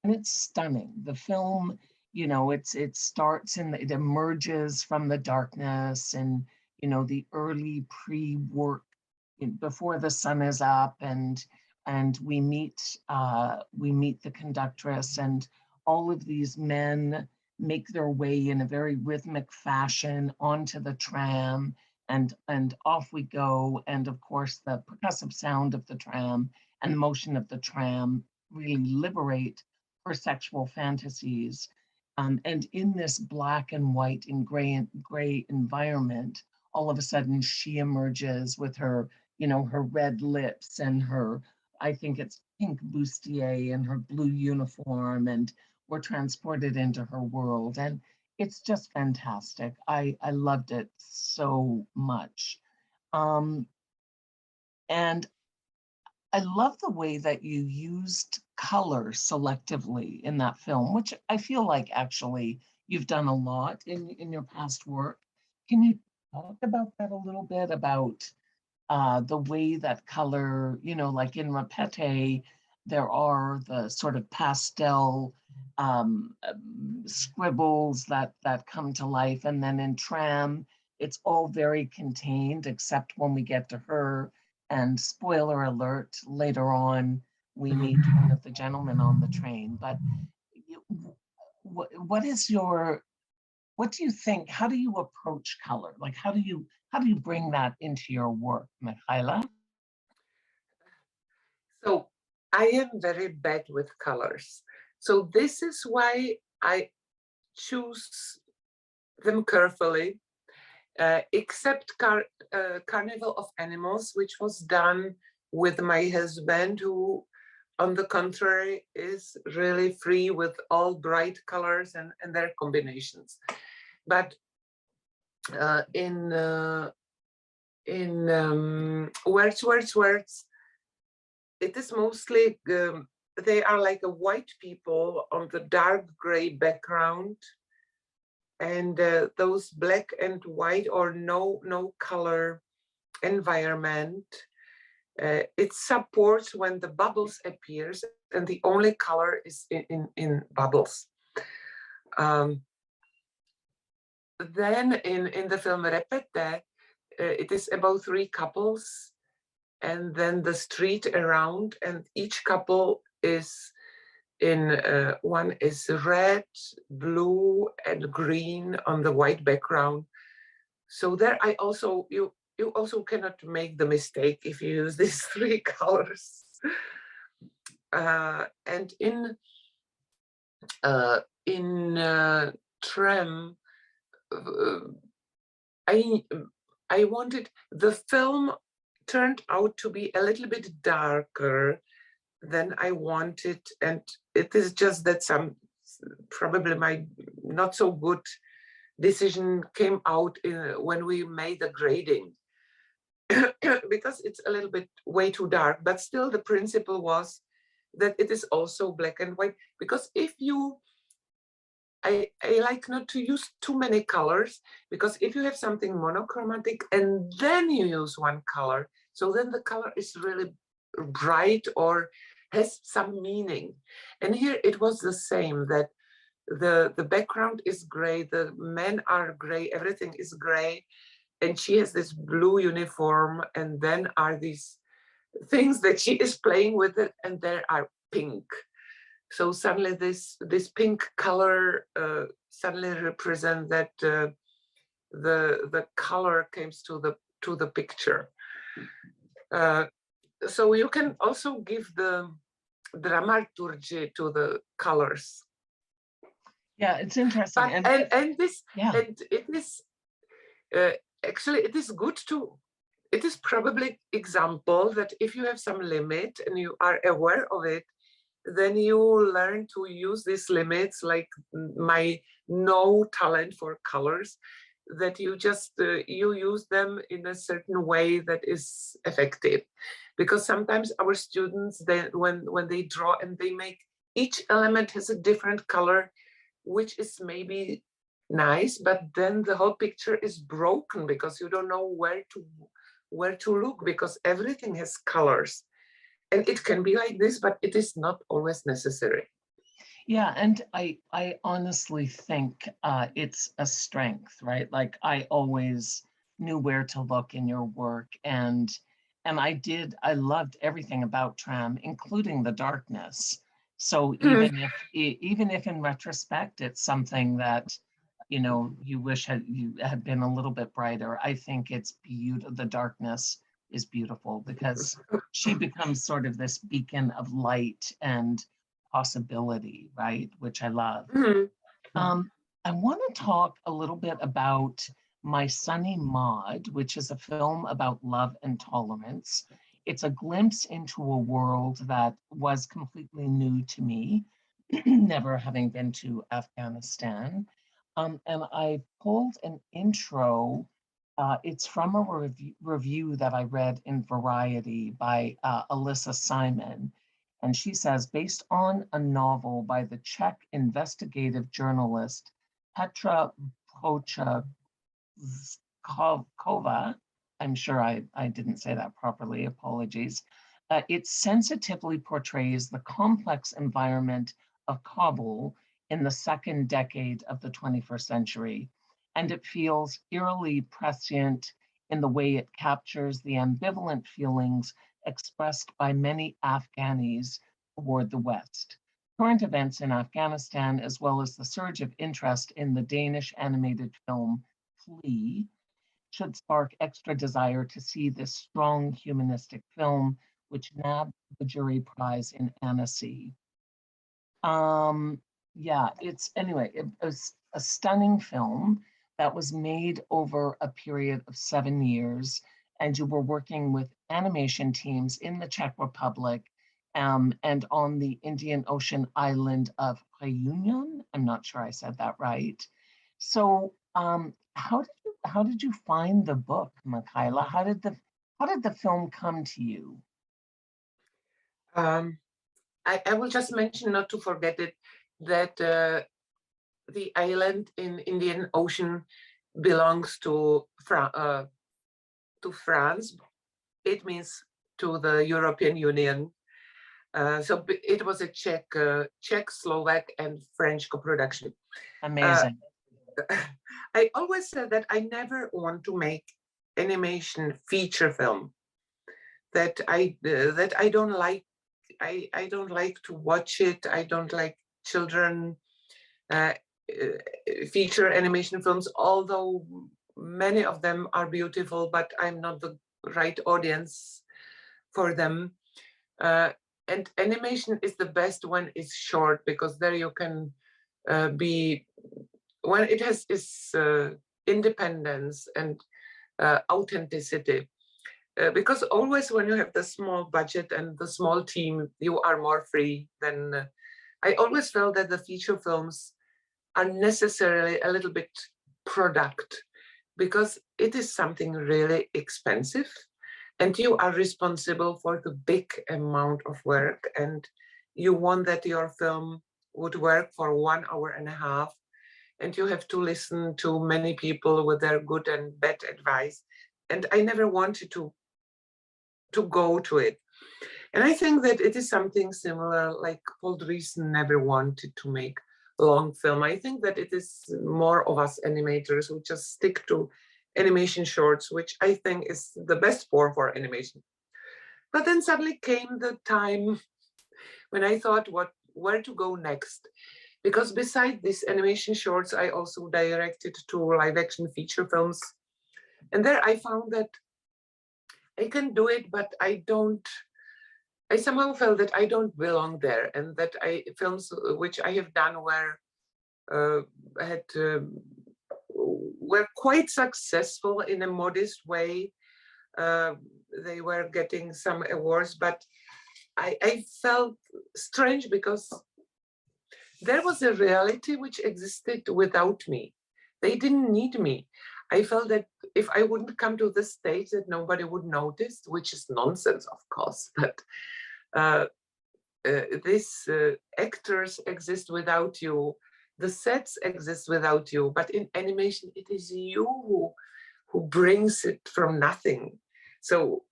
And it's stunning. The film, you know, it starts and it emerges from the darkness and, you know, the early pre-work before the sun is up, and we meet the conductress, and all of these men make their way in a very rhythmic fashion onto the tram, and off we go. And of course, the percussive sound of the tram and the motion of the tram really liberate her sexual fantasies. And in this black and white and gray environment, all of a sudden she emerges with her, you know, her red lips and her, I think it's pink bustier and her blue uniform, and we're transported into her world. And it's just fantastic. I loved it so much. And I love the way that you used color selectively in that film, which I feel like actually you've done a lot in your past work. Can you talk about that a little bit, about the way that color, you know, like in Repete, there are the sort of pastel scribbles that come to life. And then in Tram, it's all very contained, except when we get to her, And spoiler alert, later on, we meet one of the gentlemen on the train. But what is your, what do you think, how do you approach color? Like, how do you bring that into your work, Michaela? So I am very bad with colors. So this is why I choose them carefully, except Carnival of Animals, which was done with my husband, who, on the contrary, is really free with all bright colors and their combinations. But in Words, it is mostly, they are like a white people on the dark gray background, and those black and white or no color environment. It supports when the bubbles appears, and the only color is in bubbles. Then in the film Repete, it is about 3 couples, and then the street around, and each couple is in, one is red, blue, and green on the white background. So there I also, you also cannot make the mistake if you use these 3 colors. And in Tram, I wanted, the film turned out to be a little bit darker than I wanted, and it is just that some, probably my not so good decision came out when we made the grading, because it's a little bit way too dark, but still the principle was that it is also black and white, because if you, I like not to use too many colors, because if you have something monochromatic and then you use one color, so then the color is really bright or has some meaning. And here it was the same, that the background is gray, the men are gray, everything is gray, and she has this blue uniform, and then are these things that she is playing with it, and there are pink. So suddenly this pink color suddenly represent that the color comes to the picture. So you can also give the dramaturgy to the colors. Yeah, it's interesting. But, and this, yeah. and it is actually, it is good to, it is probably example that if you have some limit and you are aware of it, then you learn to use these limits, like my no talent for colors, that you just, you use them in a certain way that is effective. Because sometimes our students, they, when they draw and they make, each element has a different color, which is maybe nice, but then the whole picture is broken because you don't know where to look, because everything has colors. And it can be like this, but it is not always necessary. Yeah, and I honestly think it's a strength, right? Like, I always knew where to look in your work, and I loved everything about Tram, including the darkness. So even if in retrospect it's something that, you know, you wish you had been a little bit brighter, I think it's beautiful. The darkness is beautiful because she becomes sort of this beacon of light and possibility, right? Which I love. I want to talk a little bit about my Sunny Maad, which is a film about love and tolerance. It's a glimpse into a world that was completely new to me, never having been to Afghanistan. And I pulled an intro. It's from a review that I read in Variety by Alyssa Simon. And she says, based on a novel by the Czech investigative journalist Petra Pochakova, I'm sure I didn't say that properly, apologies. It sensitively portrays the complex environment of Kabul in the second decade of the 21st century, and it feels eerily prescient in the way it captures the ambivalent feelings expressed by many Afghanis toward the West. Current events in Afghanistan, as well as the surge of interest in the Danish animated film Flea, should spark extra desire to see this strong humanistic film, which nabbed the jury prize in Annecy. Yeah, it was a stunning film that was made over a period of 7 years, and you were working with animation teams in the Czech Republic and on the Indian Ocean island of Réunion. I'm not sure I said that right. So, how did you find the book, Michaela? How did the film come to you? I will just mention, not to forget it, that the island in Indian Ocean belongs to France. It means to the European Union. So it was a Czech, Slovak, and French co-production. Amazing. I always said that I never want to make animation feature film. That I don't like. I don't like to watch it. I don't like children feature animation films, although many of them are beautiful, but I'm not the right audience for them. And animation is the best when it's short, because there you can be, when it has its independence and authenticity. Because always when you have the small budget and the small team, you are more free than, I always felt that the feature films are necessarily a little bit product, because it is something really expensive and you are responsible for the big amount of work, and you want that your film would work for 1.5 hours, and you have to listen to many people with their good and bad advice. And I never wanted to go to it. And I think that it is something similar, like Paul Driessen never wanted to make long film. I think that it is more of us animators who just stick to animation shorts, which I think is the best form for animation. But then suddenly came the time when I thought where to go next. Because beside these animation shorts, I also directed 2 live action feature films. And there I found that I can do it, but I somehow felt that I don't belong there, and that films which I have done were quite successful in a modest way. They were getting some awards, but I felt strange, because there was a reality which existed without me. They didn't need me. I felt that if I wouldn't come to this stage, that nobody would notice, which is nonsense, of course. But these actors exist without you. The sets exist without you. But in animation, it is you who brings it from nothing. So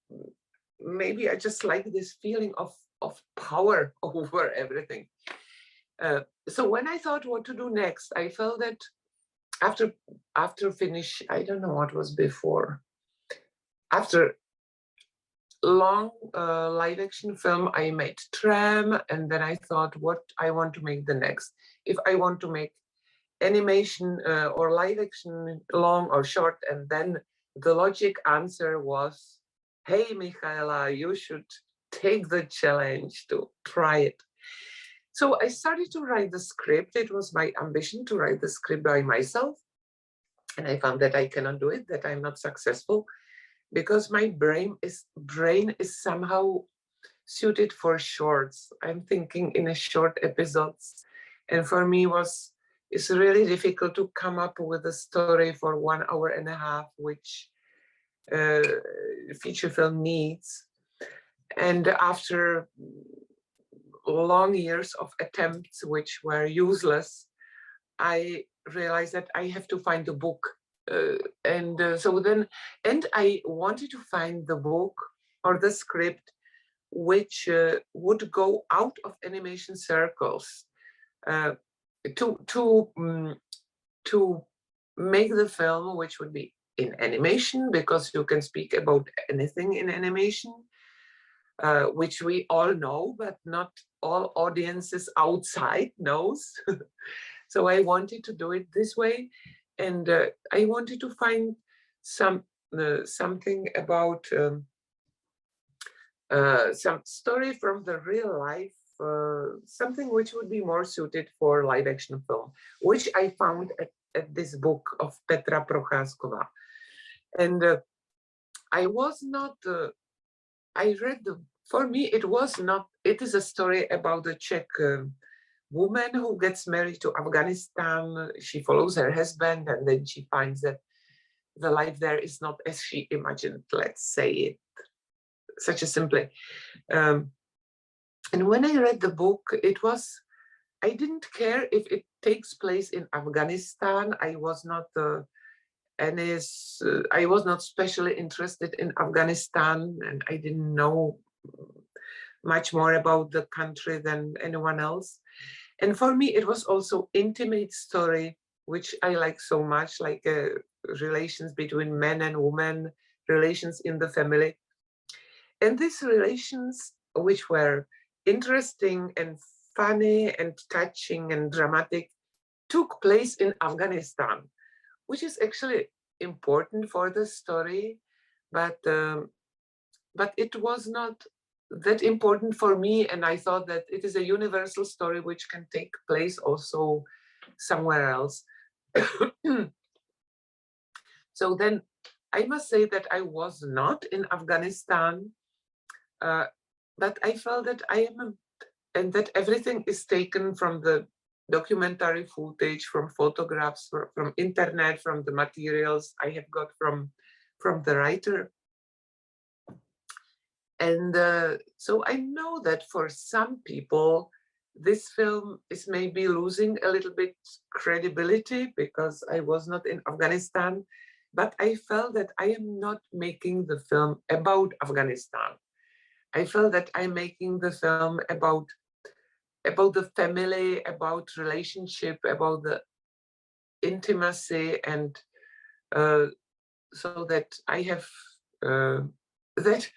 maybe I just like this feeling of power over everything. So when I thought what to do next, I felt that after finish, I don't know what was before. After long live action film, I made Tram, and then I thought what I want to make the next. If I want to make animation or live action, long or short, and then the logic answer was, hey, Michaela, you should take the challenge to try it. So I started to write the script. It was my ambition to write the script by myself. And I found that I cannot do it, that I'm not successful, because my brain is somehow suited for shorts. I'm thinking in a short episodes. And for me it's really difficult to come up with a story for 1.5 hours, which feature film needs. And after long years of attempts which were useless, I realized that I have to find the book. And I wanted to find the book or the script which would go out of animation circles to make the film which would be in animation, because you can speak about anything in animation, which we all know, but not all audiences outside knows. So I wanted to do it this way, and I wanted to find something about some story from the real life, something which would be more suited for live action film, which I found at this book of Petra Procházková. And I was not, I read for me, it is a story about a Czech woman who gets married to Afghanistan. She follows her husband, and then she finds that the life there is not as she imagined, let's say it such a simply. And when I read the book, I didn't care if it takes place in Afghanistan. I was not I was not specially interested in Afghanistan, and I didn't know much more about the country than anyone else. And for me, it was also intimate story, which I like so much, like relations between men and women, relations in the family. And these relations, which were interesting and funny and touching and dramatic, took place in Afghanistan, which is actually important for the story, but it was not that important for me. And I thought that it is a universal story which can take place also somewhere else. So then I must say that I was not in Afghanistan, but I felt that I am, and that everything is taken from the documentary footage, from photographs, from internet, from the materials I have got from the writer. And so I know that for some people, this film is maybe losing a little bit credibility because I was not in Afghanistan, but I felt that I am not making the film about Afghanistan. I felt that I'm making the film about the family, about relationship, about the intimacy, and so that I have that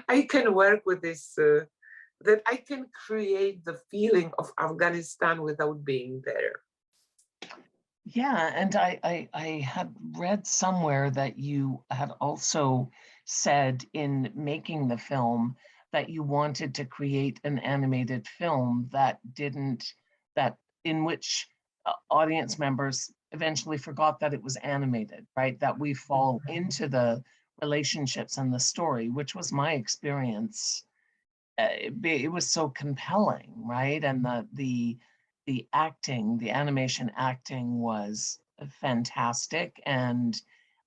I can work with this, that I can create the feeling of Afghanistan without being there. Yeah, and I had read somewhere that you had also said in making the film that you wanted to create an animated film that in which audience members eventually forgot that it was animated, right? That we fall into the relationships and the story, which was my experience. It was so compelling, right? And the acting, the animation acting was fantastic. And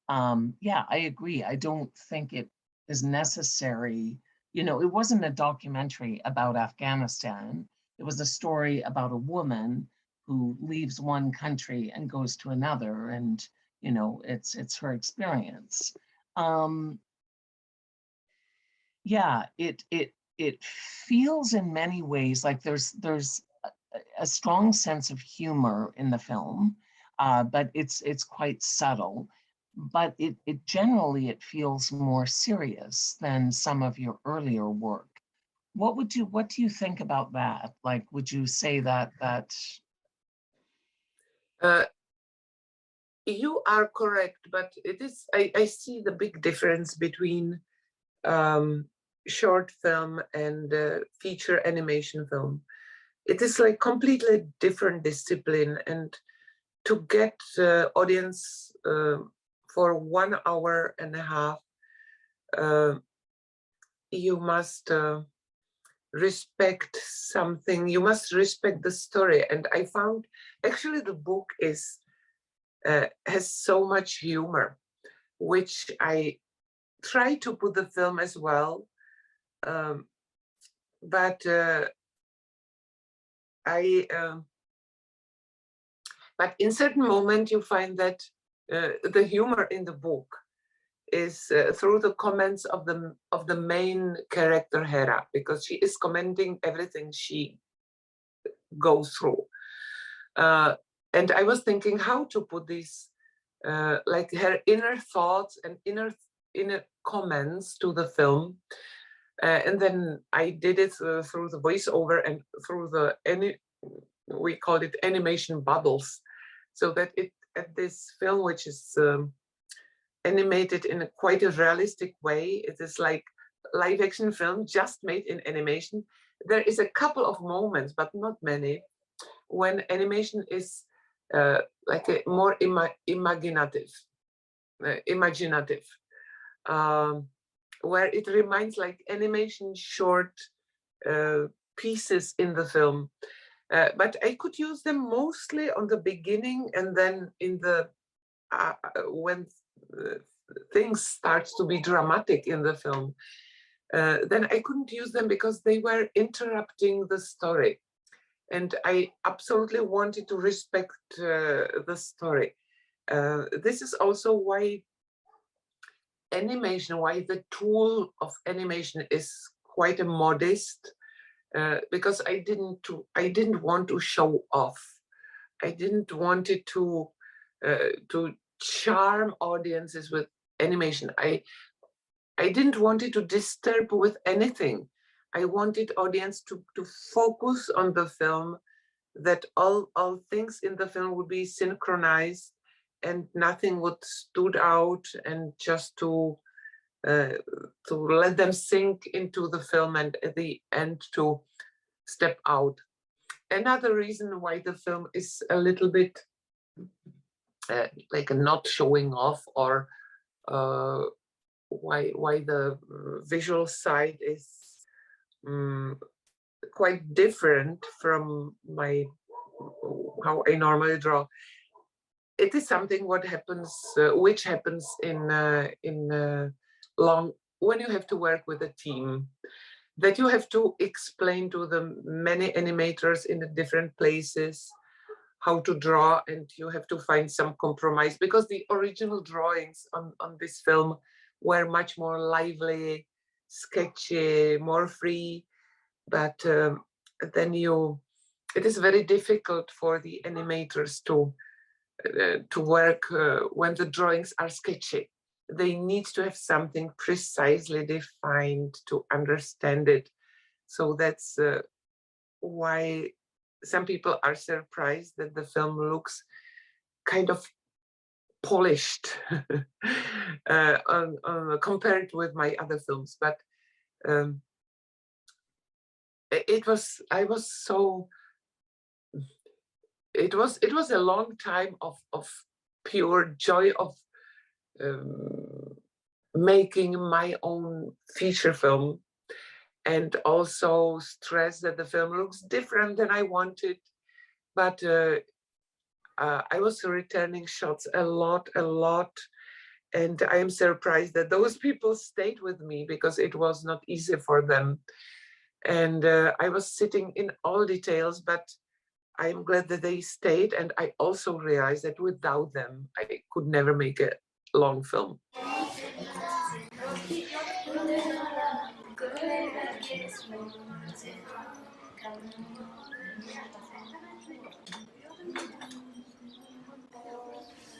yeah, I agree. I don't think it is necessary. You know, it wasn't a documentary about Afghanistan. It was a story about a woman who leaves one country and goes to another, and you know, it's her experience. Yeah, it feels in many ways like there's a strong sense of humor in the film, but it's quite subtle. But it generally it feels more serious than some of your earlier work. What do you think about that? Like, would you say that You are correct, but it is I see the big difference between short film and feature animation film. It is like completely different discipline, and to get audience for 1 hour and a half, you must respect something. You must respect the story. And I found actually the book has so much humor, which I try to put the film as well. But in certain moment you find that the humor in the book is through the comments of the main character Hera, because she is commenting everything she goes through. And I was thinking how to put this like her inner thoughts and inner comments to the film. And then I did it through the voiceover and through we called it animation bubbles, so that this film, which is animated in quite a realistic way, it is like live action film just made in animation. There is a couple of moments, but not many, when animation is like a more imaginative, where it reminds like animation short pieces in the film. But I could use them mostly on the beginning, and then in the when things start to be dramatic in the film, then I couldn't use them because they were interrupting the story. And I absolutely wanted to respect the story. This is also why the tool of animation is quite a modest, because I didn't want to show off. I didn't want it to charm audiences with animation. I didn't want it to disturb with anything. I wanted audience to focus on the film, that all things in the film would be synchronized and nothing would stood out, and just to let them sink into the film, and at the end to step out. Another reason why the film is a little bit like not showing off, or why the visual side is quite different from how I normally draw. It is something which happens when you have to work with a team, that you have to explain to the many animators in the different places how to draw, and you have to find some compromise, because the original drawings on this film were much more lively, sketchy, more free. But then it is very difficult for the animators to work when the drawings are sketchy. They need to have something precisely defined to understand it. So that's why some people are surprised that the film looks kind of polished compared with my other films. But it was a long time of pure joy of making my own feature film, and also stress that the film looks different than I wanted. But I was returning shots a lot, and I am surprised that those people stayed with me, because it was not easy for them. And I was sitting in all details, but I'm glad that they stayed. And I also realized that without them, I could never make a long film.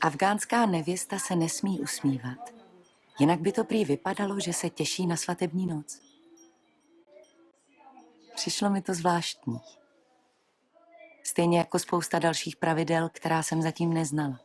Afgánská nevěsta se nesmí usmívat. Jinak by to prý vypadalo, že se těší na svatební noc. Přišlo mi to zvláštní. Stejně jako spousta dalších pravidel, která jsem zatím neznala.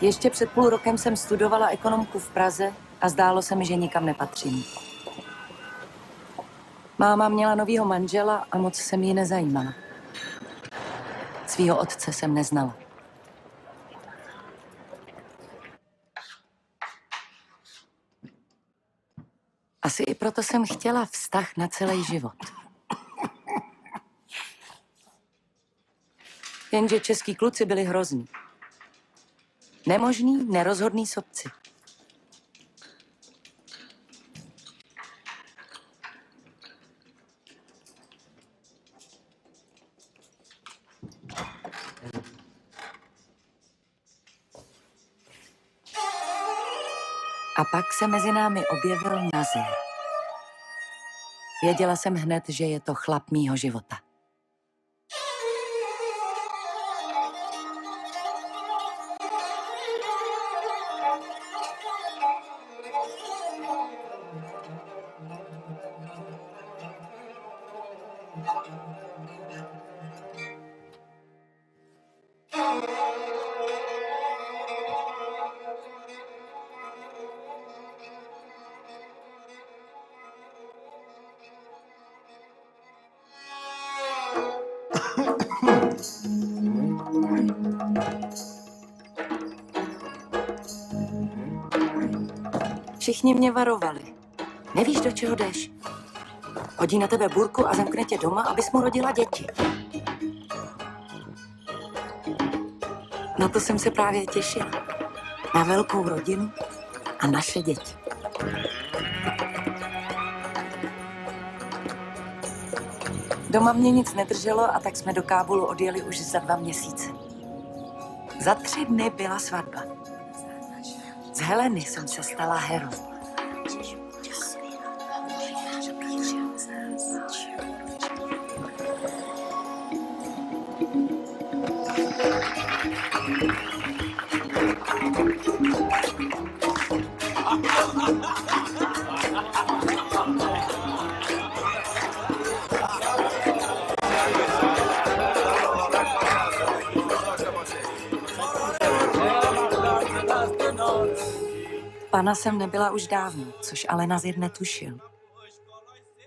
Ještě před půl rokem jsem studovala ekonomku v Praze a zdálo se mi, že nikam nepatřím. Máma měla novýho manžela a moc jsem ji nezajímala. Svýho otce jsem neznala. Asi i proto jsem chtěla vztah na celý život. Jenže český kluci byli hrozní. Nemožný, nerozhodný sobci. A pak se mezi námi objevil Nazir. Věděla jsem hned, že je to chlap mýho života. Všichni mě varovali. Nevíš, do čeho jdeš. Hodí na tebe burku a zamkne tě doma, abys mu rodila děti. Na to jsem se právě těšila. Na velkou rodinu a naše děti. Doma mě nic nedrželo a tak jsme do Kábulu odjeli už za 2 měsíce. Za 3 dny byla svatba. Z Heleny jsem se stala Herou. Pana jsem nebyla už dávno, což ale Nazir netušil.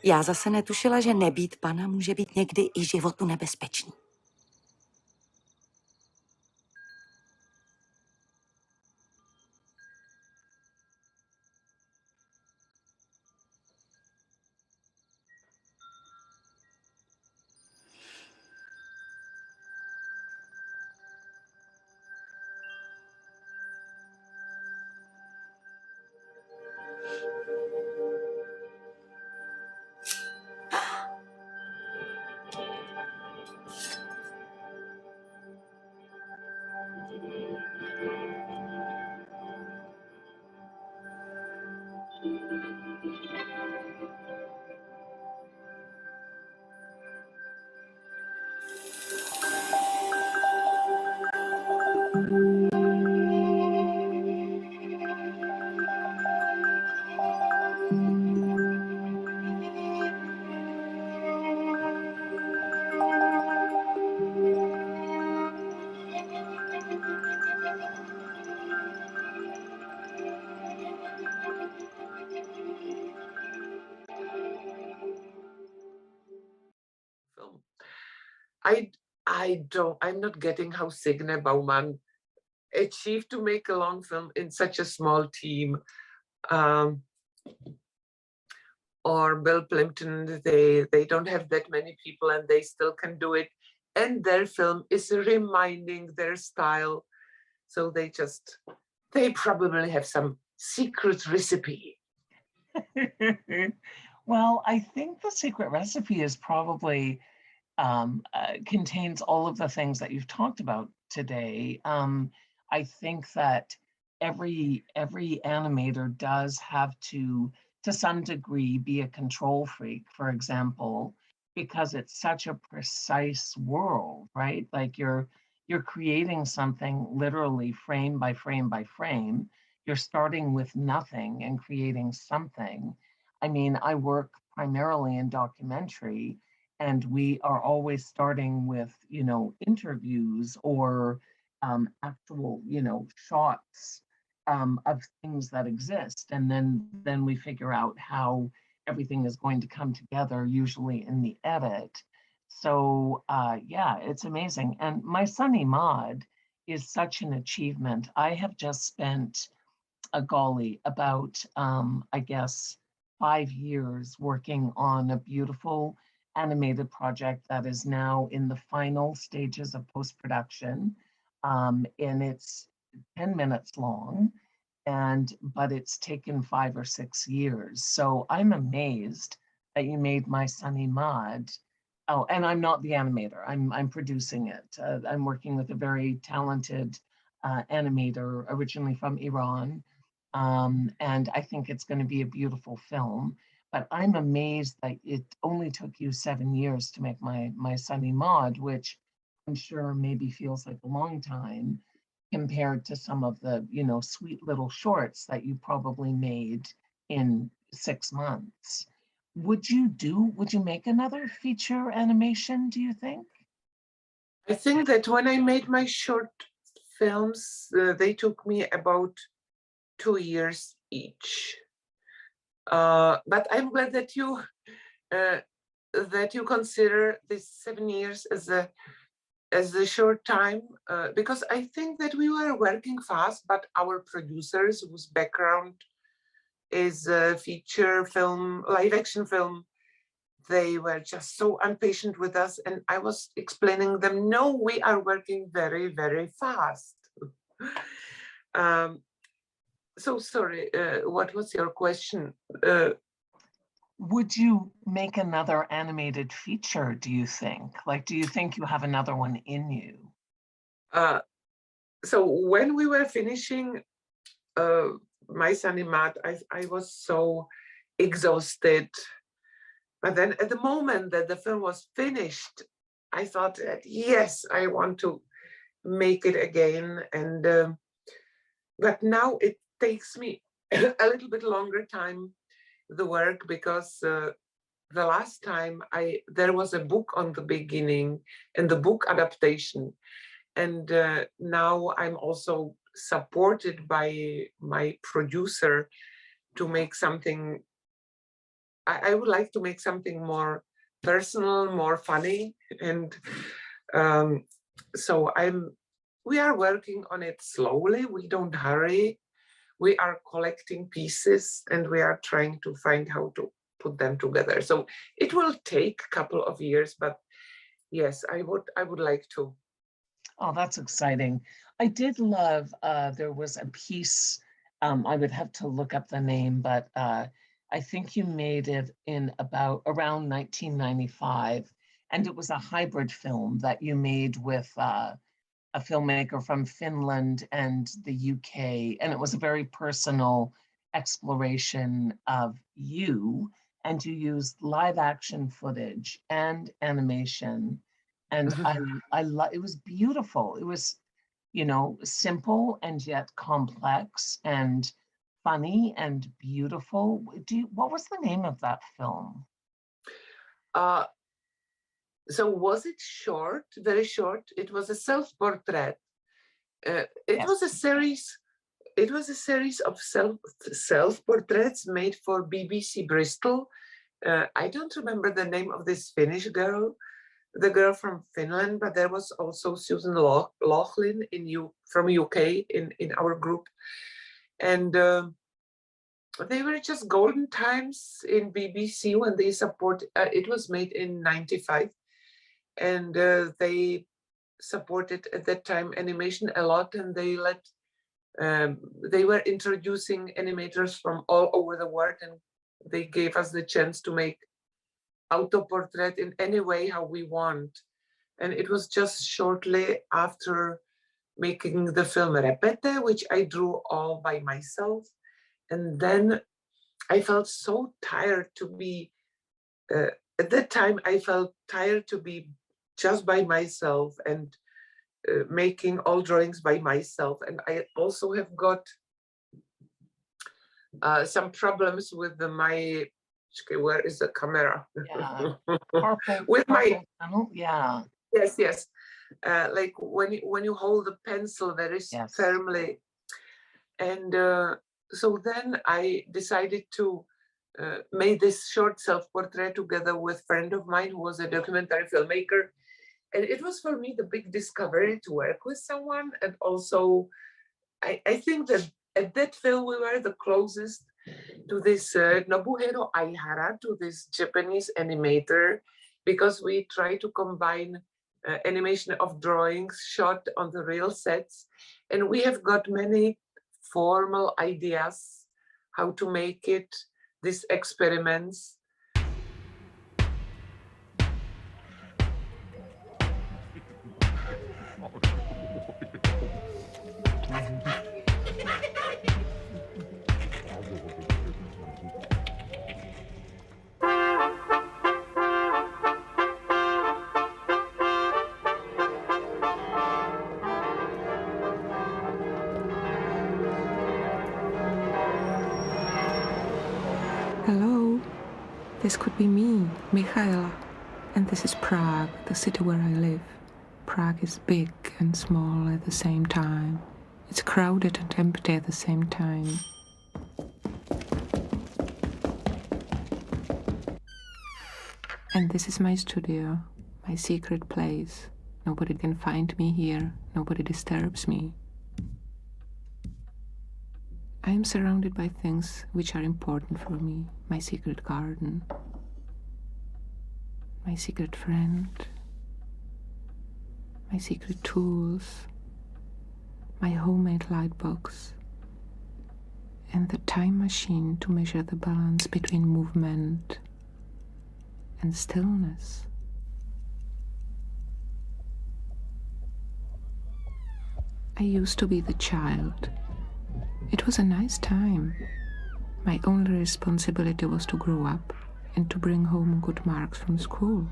Já zase netušila, že nebýt pana může být někdy i životu nebezpečný. I'm not getting how Signe Baumann achieved to make a long film in such a small team. Or Bill Plimpton, they don't have that many people and they still can do it. And their film is reminding their style. So they probably have some secret recipe. Well, I think the secret recipe is probably contains all of the things that you've talked about today. I think that every animator does have to some degree, be a control freak, for example, because it's such a precise world, right? Like you're creating something literally frame by frame by frame. You're starting with nothing and creating something. I mean, I work primarily in documentary, and we are always starting with, interviews or actual, shots of things that exist. And then we figure out how everything is going to come together, usually in the edit. So yeah, it's amazing. And my Sunny Maad is such an achievement. I have just spent about, I guess, 5 years working on a beautiful animated project that is now in the final stages of post-production. And it's 10 minutes long, but it's taken 5 or 6 years. So I'm amazed that you made my Sunny Maad. Oh, and I'm not the animator. I'm producing it. I'm working with a very talented animator originally from Iran. And I think it's going to be a beautiful film. But I'm amazed that it only took you 7 years to make my Sunny Maad, which I'm sure maybe feels like a long time compared to some of the, sweet little shorts that you probably made in 6 months. Would you make another feature animation, do you think? I think that when I made my short films, they took me about 2 years each. But I'm glad that you consider this 7 years as a short time, because I think that we were working fast, but our producers, whose background is feature film, live action film, they were just so impatient with us, and I was explaining them, no, we are working very, very fast. So sorry, what was your question? Would you make another animated feature, do you think? Like, do you think you have another one in you? So when we were finishing my Sunny Maad, I was so exhausted. But then at the moment that the film was finished, I thought that, yes, I want to make it again. And but now it takes me a little bit longer time, the work, because the last time there was a book on the beginning and the book adaptation. And now I'm also supported by my producer to make something. I would like to make something more personal, more funny. And so we are working on it slowly. We don't hurry. We are collecting pieces and we are trying to find how to put them together. So it will take a couple of years, but yes, I would like to. Oh, that's exciting. I did love, there was a piece, I would have to look up the name, but I think you made it in around 1995, and it was a hybrid film that you made with a filmmaker from Finland and the UK, and it was a very personal exploration of you, and you used live action footage and animation, and it was beautiful. It was, simple and yet complex and funny and beautiful. What was the name of that film? So was it short, very short? It was a self-portrait. It was a series. It was a series of self-portraits made for BBC Bristol. I don't remember the name of this Finnish girl, the girl from Finland, but there was also Susan Laughlin from UK in our group. And they were just golden times in BBC when they it was made in 95. And they supported at that time animation a lot, and they were introducing animators from all over the world, and they gave us the chance to make auto-portrait in any way how we want. And it was just shortly after making the film Repete, which I drew all by myself. And then I felt so tired to be, at that time I felt tired to be just by myself and making all drawings by myself. And I also have got some problems with where is the camera? Yeah. With my panel? Yeah. Yes. Like when you hold the pencil very firmly. And so then I decided to make this short self-portrait together with a friend of mine who was a documentary filmmaker. And it was for me the big discovery to work with someone. And also, I think that at that film, we were the closest to this Nobuhiro Aihara, to this Japanese animator, because we try to combine animation of drawings shot on the real sets. And we have got many formal ideas how to make it, these experiments. This could be me, Michaela. And this is Prague, the city where I live. Prague is big and small at the same time. It's crowded and empty at the same time. And this is my studio, my secret place. Nobody can find me here. Nobody disturbs me. I am surrounded by things which are important for me. My secret garden, my secret friend, my secret tools, my homemade light box, and the time machine to measure the balance between movement and stillness. I used to be the child. It was a nice time. My only responsibility was to grow up and to bring home good marks from school.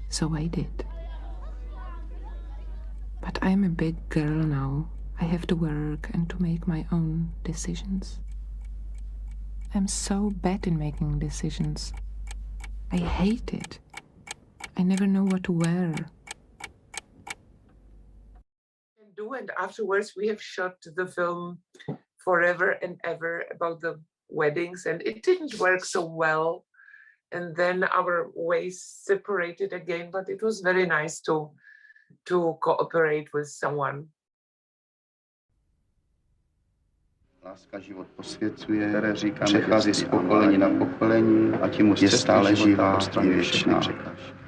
So I did. But I'm a big girl now. I have to work and to make my own decisions. I'm so bad in making decisions. I hate it. I never know what to wear. And afterwards we have shot the film Forever and Ever about the weddings, and it didn't work so well. And then our ways separated again, but it was very nice to cooperate with someone. Láska život posvěcuje, přechází z pokolení na pokolení a tím je stále živá a věčná.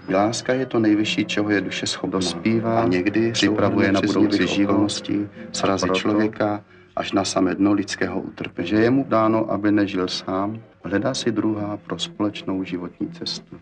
Láska je to nejvyšší, čeho je duše schopná. Dospívá a někdy připravuje na budoucí životnosti, srazí člověka až na samé dno lidského utrpení. Že je mu dáno, aby nežil sám, hledá si druhá pro společnou životní cestu.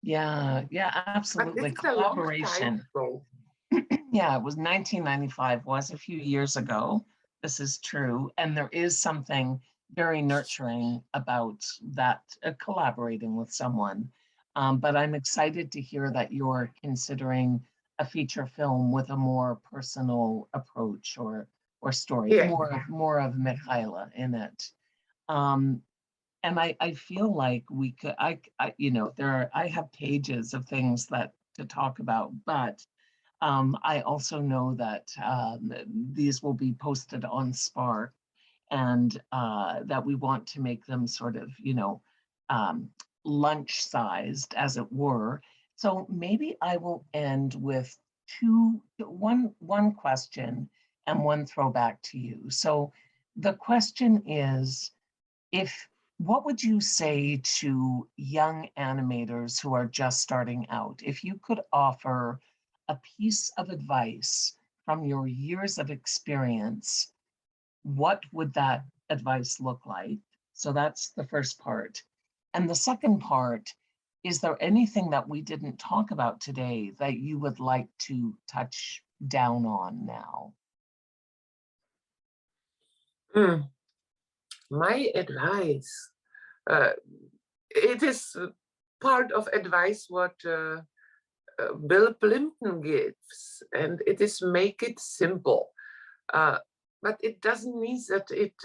Yeah, But absolutely. it's a long Collaboration. time ago. Yeah, it was 1995, was a few years ago. This is true. And there is something very nurturing about that, collaborating with someone. But I'm excited to hear that you're considering a feature film with a more personal approach or story, Yeah. more of Michaela in it. Um, and I feel like we could, you know, I have pages of things that to talk about, but I also know that these will be posted on Spark, and that we want to make them sort of, you know, lunch sized, as it were. So maybe I will end with one question and one throwback to you. So the question is, what would you say to young animators who are just starting out? If you could offer a piece of advice from your years of experience, what would that advice look like? So that's the first part. And the second part, is there anything that we didn't talk about today that you would like to touch down on now? My advice, it is part of advice what Bill Plimpton gives, and it is make it simple. But it doesn't mean that it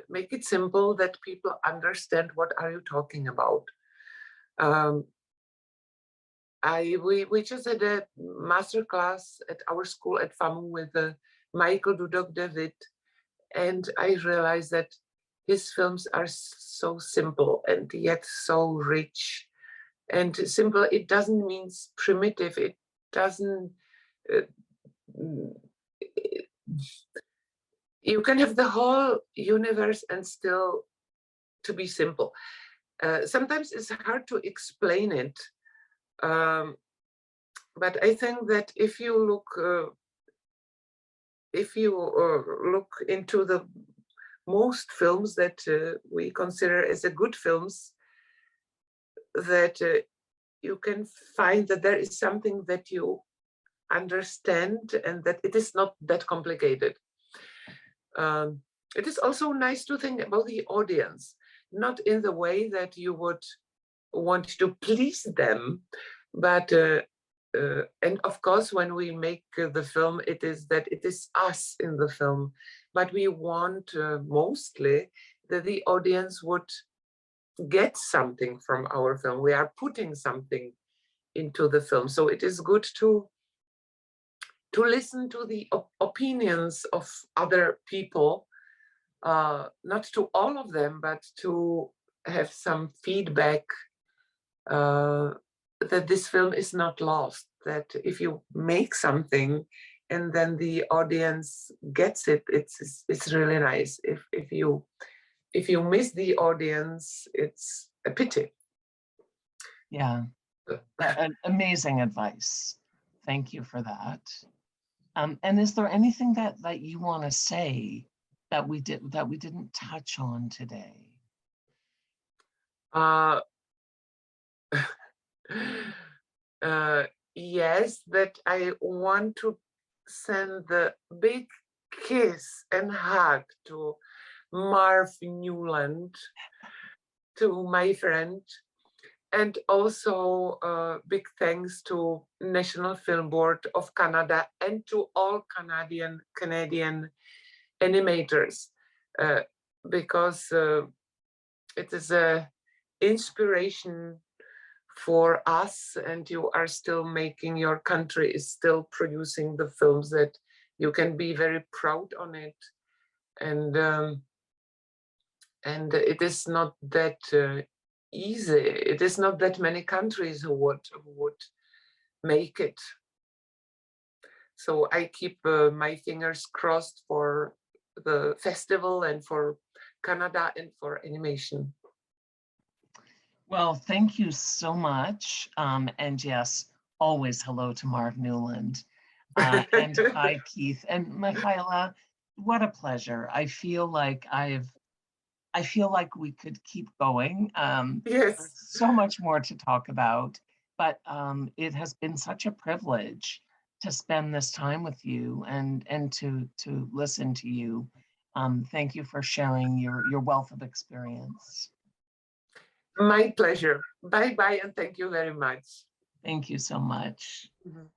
make it simple that people understand what are you talking about. We just had a master class at our school at FAMU with Michael Dudok-David, and I realized that his films are so simple and yet so rich. And simple, it doesn't mean primitive. It doesn't, you can have the whole universe and still to be simple. Sometimes it's hard to explain it. But I think that if you look into the most films that we consider as a good films, that you can find that there is something that you understand and that it is not that complicated. It is also nice to think about the audience, not in the way that you would want to please them, but and of course when we make the film, it is us in the film, but we want mostly that the audience would get something from our film. We are putting something into the film, so it is good to listen to the opinions of other people, not to all of them, but to have some feedback that this film is not lost, that if you make something and then the audience gets it, it's really nice. If you miss the audience, it's a pity. Yeah, amazing advice. Thank you for that. And is there anything that you want to say that we didn't touch on today? Yes, that I want to send the big kiss and hug to Marv Newland, to my friend, and also big thanks to National Film Board of Canada and to all Canadian animators, because it is an inspiration for us, and you are still making, your country is still producing the films that you can be very proud on it. And it is not that easy. It is not that many countries who would make it. So I keep my fingers crossed for the festival and for Canada and for animation. Well, thank you so much. And yes, always hello to Marv Newland. And hi, Keith. And Michaela, what a pleasure. I feel like we could keep going. Yes. There's so much more to talk about, but it has been such a privilege to spend this time with you and to listen to you. Thank you for sharing your wealth of experience. My pleasure. Bye-bye, and thank you very much. Thank you so much. Mhm.